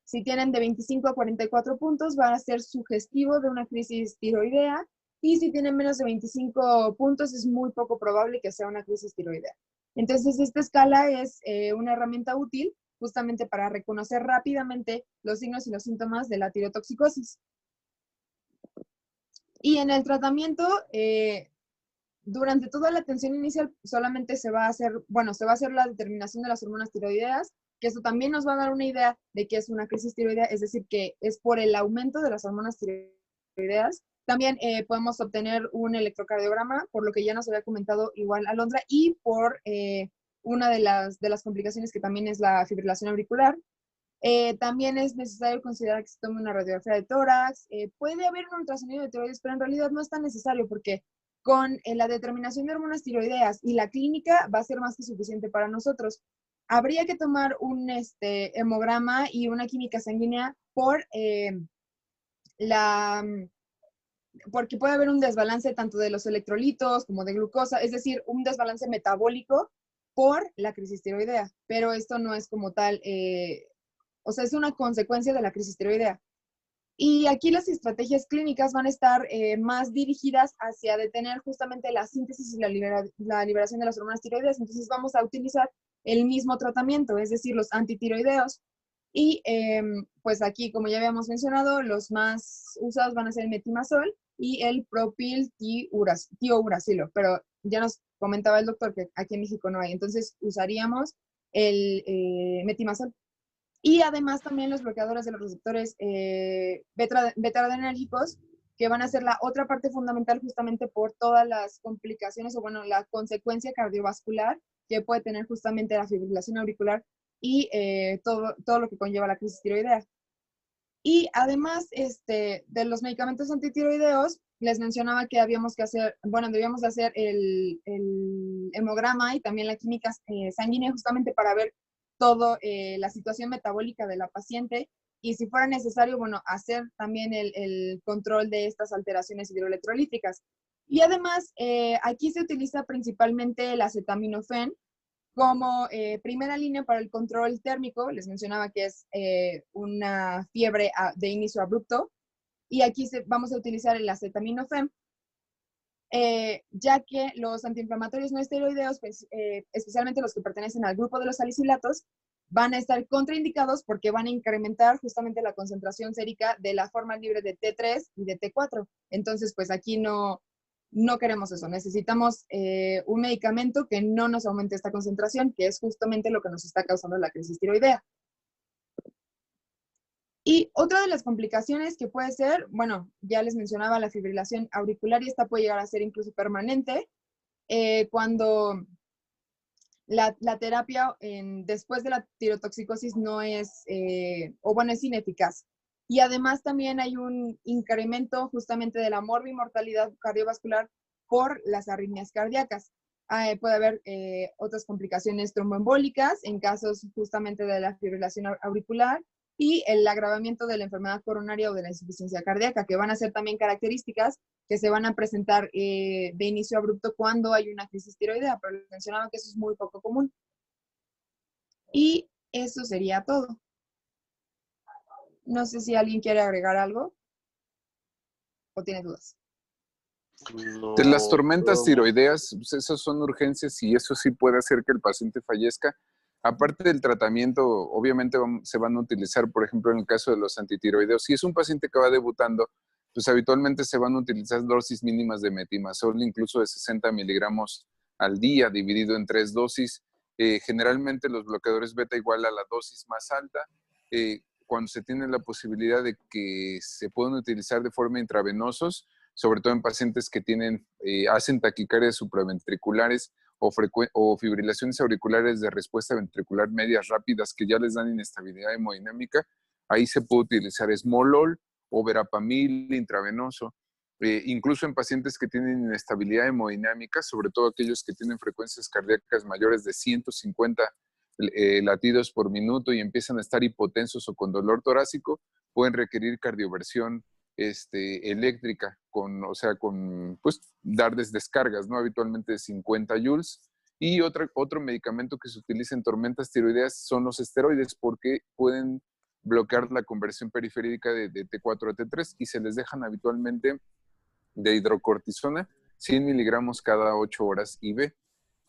Si tienen de 25 a 44 puntos, va a ser sugestivo de una crisis tiroidea. Y si tienen menos de 25 puntos, es muy poco probable que sea una crisis tiroidea. Entonces, esta escala es una herramienta útil justamente para reconocer rápidamente los signos y los síntomas de la tirotoxicosis. Y en el tratamiento, durante toda la atención inicial solamente se va a hacer la determinación de las hormonas tiroideas, que eso también nos va a dar una idea de que es una crisis tiroidea, es decir, que es por el aumento de las hormonas tiroideas. También podemos obtener un electrocardiograma, por lo que ya nos había comentado igual Alondra, y por una de las complicaciones que también es la fibrilación auricular. También es necesario considerar que se tome una radiografía de tórax. Puede haber un ultrasonido de tiroides, pero en realidad no es tan necesario porque con la determinación de hormonas tiroideas y la clínica va a ser más que suficiente para nosotros. Habría que tomar un hemograma y una química sanguínea por porque puede haber un desbalance tanto de los electrolitos como de glucosa, es decir, un desbalance metabólico por la crisis tiroidea, pero esto no es como tal, o sea, es una consecuencia de la crisis tiroidea. Y aquí las estrategias clínicas van a estar más dirigidas hacia detener justamente la síntesis y la liberación de las hormonas tiroideas. Entonces vamos a utilizar el mismo tratamiento, es decir, los antitiroideos. Y pues aquí, como ya habíamos mencionado, los más usados van a ser el metimazol y el tiouracilo, pero ya nos comentaba el doctor que aquí en México no hay. Entonces usaríamos el metimazol. Y además también los bloqueadores de los receptores beta-adrenérgicos, que van a ser la otra parte fundamental justamente por todas las complicaciones o bueno, la consecuencia cardiovascular que puede tener justamente la fibrilación auricular y todo lo que conlleva la crisis tiroidea. Y además de los medicamentos antitiroideos, les mencionaba que debíamos de hacer el hemograma y también la química sanguínea justamente para ver toda la situación metabólica de la paciente y si fuera necesario, bueno, hacer también el control de estas alteraciones hidroelectrolíticas. Y además, aquí se utiliza principalmente el acetaminofén como primera línea para el control térmico. Les mencionaba que es una fiebre de inicio abrupto. Y aquí vamos a utilizar el acetaminofén, ya que los antiinflamatorios no esteroideos, pues, especialmente los que pertenecen al grupo de los salicilatos, van a estar contraindicados porque van a incrementar justamente la concentración sérica de la forma libre de T3 y de T4. Entonces, pues aquí no queremos eso. Necesitamos un medicamento que no nos aumente esta concentración, que es justamente lo que nos está causando la crisis tiroidea. Y otra de las complicaciones que puede ser, bueno, ya les mencionaba la fibrilación auricular y esta puede llegar a ser incluso permanente cuando la terapia después de la tirotoxicosis no es, es ineficaz. Y además también hay un incremento justamente de la morbimortalidad cardiovascular por las arritmias cardíacas. Puede haber otras complicaciones tromboembólicas en casos justamente de la fibrilación auricular y el agravamiento de la enfermedad coronaria o de la insuficiencia cardíaca, que van a ser también características que se van a presentar de inicio abrupto cuando hay una crisis tiroidea, pero les mencionaba que eso es muy poco común. Y eso sería todo. No sé si alguien quiere agregar algo o tiene dudas. De las No, tormentas todo muy- tiroideas, pues esas son urgencias y eso sí puede hacer que el paciente fallezca. Aparte del tratamiento, obviamente se van a utilizar, por ejemplo, en el caso de los antitiroideos, si es un paciente que va debutando, pues habitualmente se van a utilizar dosis mínimas de metimazol, incluso de 60 miligramos al día, dividido en 3 dosis. Generalmente los bloqueadores beta igual a la dosis más alta. Cuando se tiene la posibilidad de que se puedan utilizar de forma intravenosos, sobre todo en pacientes que hacen taquicardias supraventriculares o fibrilaciones auriculares de respuesta ventricular medias rápidas que ya les dan inestabilidad hemodinámica, ahí se puede utilizar esmolol o verapamil intravenoso. Incluso en pacientes que tienen inestabilidad hemodinámica, sobre todo aquellos que tienen frecuencias cardíacas mayores de 150 latidos por minuto y empiezan a estar hipotensos o con dolor torácico, pueden requerir cardioversión eléctrica, pues darles descargas, ¿no? Habitualmente de 50 joules. Y otro medicamento que se utiliza en tormentas tiroideas son los esteroides, porque pueden bloquear la conversión periférica de T4 a T3 y se les dejan habitualmente de hidrocortisona 100 miligramos cada 8 horas IV.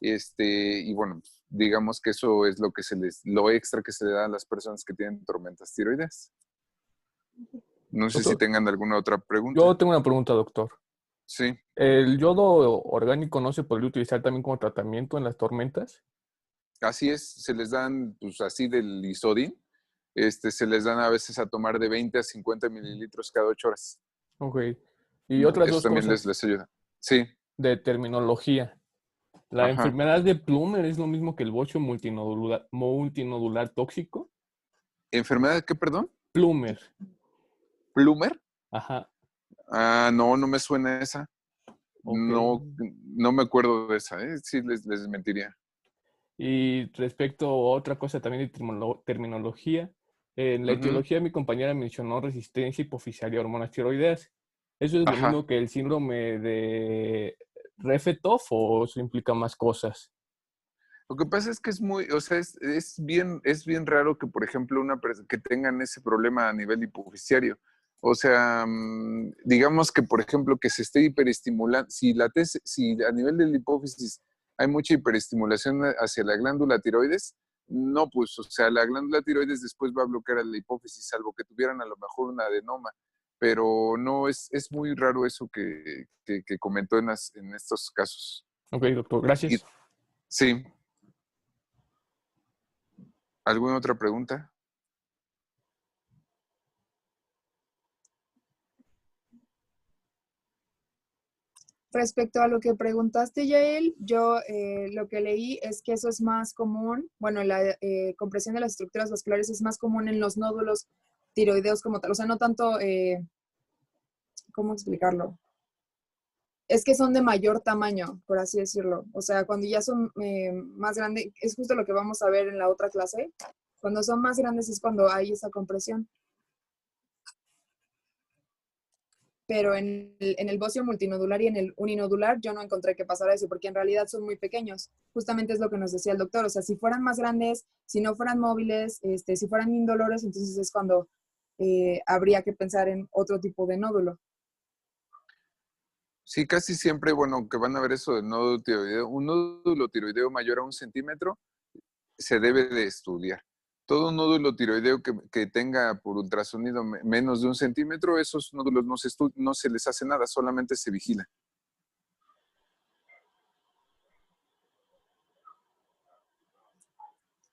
Y bueno, digamos que eso es lo extra que se le da a las personas que tienen tormentas tiroideas. No sé si Doctor, tengan alguna otra pregunta. yo tengo una pregunta, doctor. Sí, ¿El yodo orgánico no se podría utilizar también como tratamiento en las tormentas? así es. Se les dan, pues así del Isodin, se les dan a veces a tomar de 20 a 50 mililitros cada 8 horas. Ok. Y otras Eso dos también cosas les ayuda. Sí, de terminología. ¿La ajá. enfermedad de Plummer es lo mismo que el bocio multinodular tóxico? ¿Enfermedad qué, perdón? Plummer. ¿Plumer? Ajá. Ah, no me suena esa. Ok. No me acuerdo de esa, ¿eh? Sí, les mentiría. Y respecto a otra cosa también de terminología, En la Ujú. etiología mi compañera mencionó resistencia hipoficial a hormonas tiroideas. ¿Eso es lo Ajá. mismo que el síndrome de Refetov o eso implica más cosas? Lo que pasa es que es muy, o sea, es bien raro que, por ejemplo, que tengan ese problema a nivel hipofisiario. O sea, digamos que, por ejemplo, que se esté hiperestimulando, si a nivel de la hipófisis hay mucha hiperestimulación hacia la glándula tiroides, no, pues, o sea, la glándula tiroides después va a bloquear a la hipófisis, salvo que tuvieran a lo mejor una adenoma. Pero no, es muy raro eso que comentó en estos casos. Ok, doctor, Y gracias. sí, ¿alguna otra pregunta? Respecto a lo que preguntaste, Yael, yo lo que leí es que eso es más común, bueno, la compresión de las estructuras vasculares es más común en los nódulos tiroideos como tal, o sea, no tanto, ¿cómo explicarlo? Es que son de mayor tamaño, por así decirlo. O sea, cuando ya son más grandes, es justo lo que vamos a ver en la otra clase, cuando son más grandes es cuando hay esa compresión. Pero en el bocio multinodular y en el uninodular yo no encontré que pasara eso, porque en realidad son muy pequeños. Justamente es lo que nos decía el doctor. O sea, si fueran más grandes, si no fueran móviles, si fueran indolores, entonces es cuando habría que pensar en otro tipo de nódulo. Sí, casi siempre, bueno, que van a ver eso del nódulo tiroideo. Un nódulo tiroideo mayor a 1 centímetro se debe de estudiar. Todo nódulo tiroideo que tenga por ultrasonido menos de 1 centímetro, esos nódulos no se les hace nada, solamente se vigila.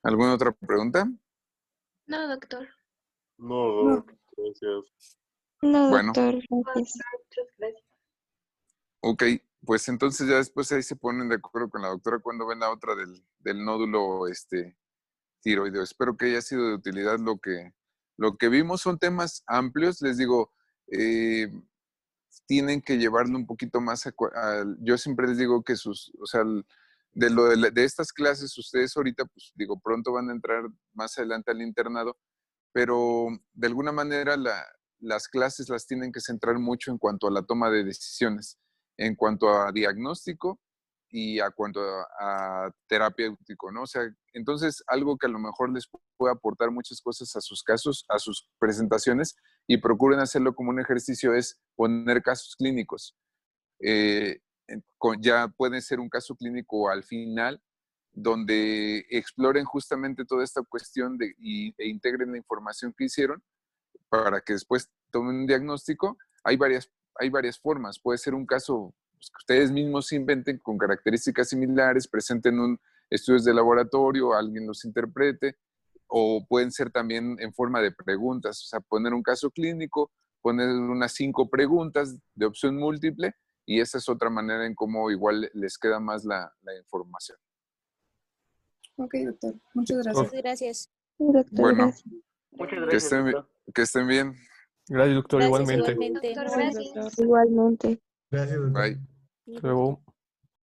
¿Alguna otra pregunta? No, doctor. No, No. Doc, gracias. No, Bueno. doctor, gracias. Muchas gracias. Ok, pues entonces ya después ahí se ponen de acuerdo con la doctora cuando ven la otra del nódulo tiroideo. Espero que haya sido de utilidad lo que vimos. Son temas amplios, les digo, tienen que llevarlo un poquito más yo siempre les digo que o sea, de estas clases, ustedes ahorita, pues digo, pronto van a entrar más adelante al internado, pero de alguna manera las clases las tienen que centrar mucho en cuanto a la toma de decisiones, en cuanto a diagnóstico y a cuanto a terapéutico, ¿no? O sea, entonces algo que a lo mejor les puede aportar muchas cosas a sus casos, a sus presentaciones, y procuren hacerlo como un ejercicio es poner casos clínicos. Ya puede ser un caso clínico al final, donde exploren justamente toda esta cuestión e integren la información que hicieron para que después tomen un diagnóstico. Hay varias formas. Puede ser un caso pues, que ustedes mismos inventen con características similares, presenten estudios de laboratorio, alguien los interprete, o pueden ser también en forma de preguntas, o sea, poner un caso clínico, poner unas 5 preguntas de opción múltiple, y esa es otra manera en cómo igual les queda más la información. Ok, doctor. Muchas Doctor, gracias. Gracias. Sí, doctor, Bueno, gracias. Muchas que gracias, estén, doctor. que estén bien. gracias, doctor, Gracias igualmente. igualmente. Doctor, gracias. Igualmente. Gracias, doctor. Bye. Hasta luego.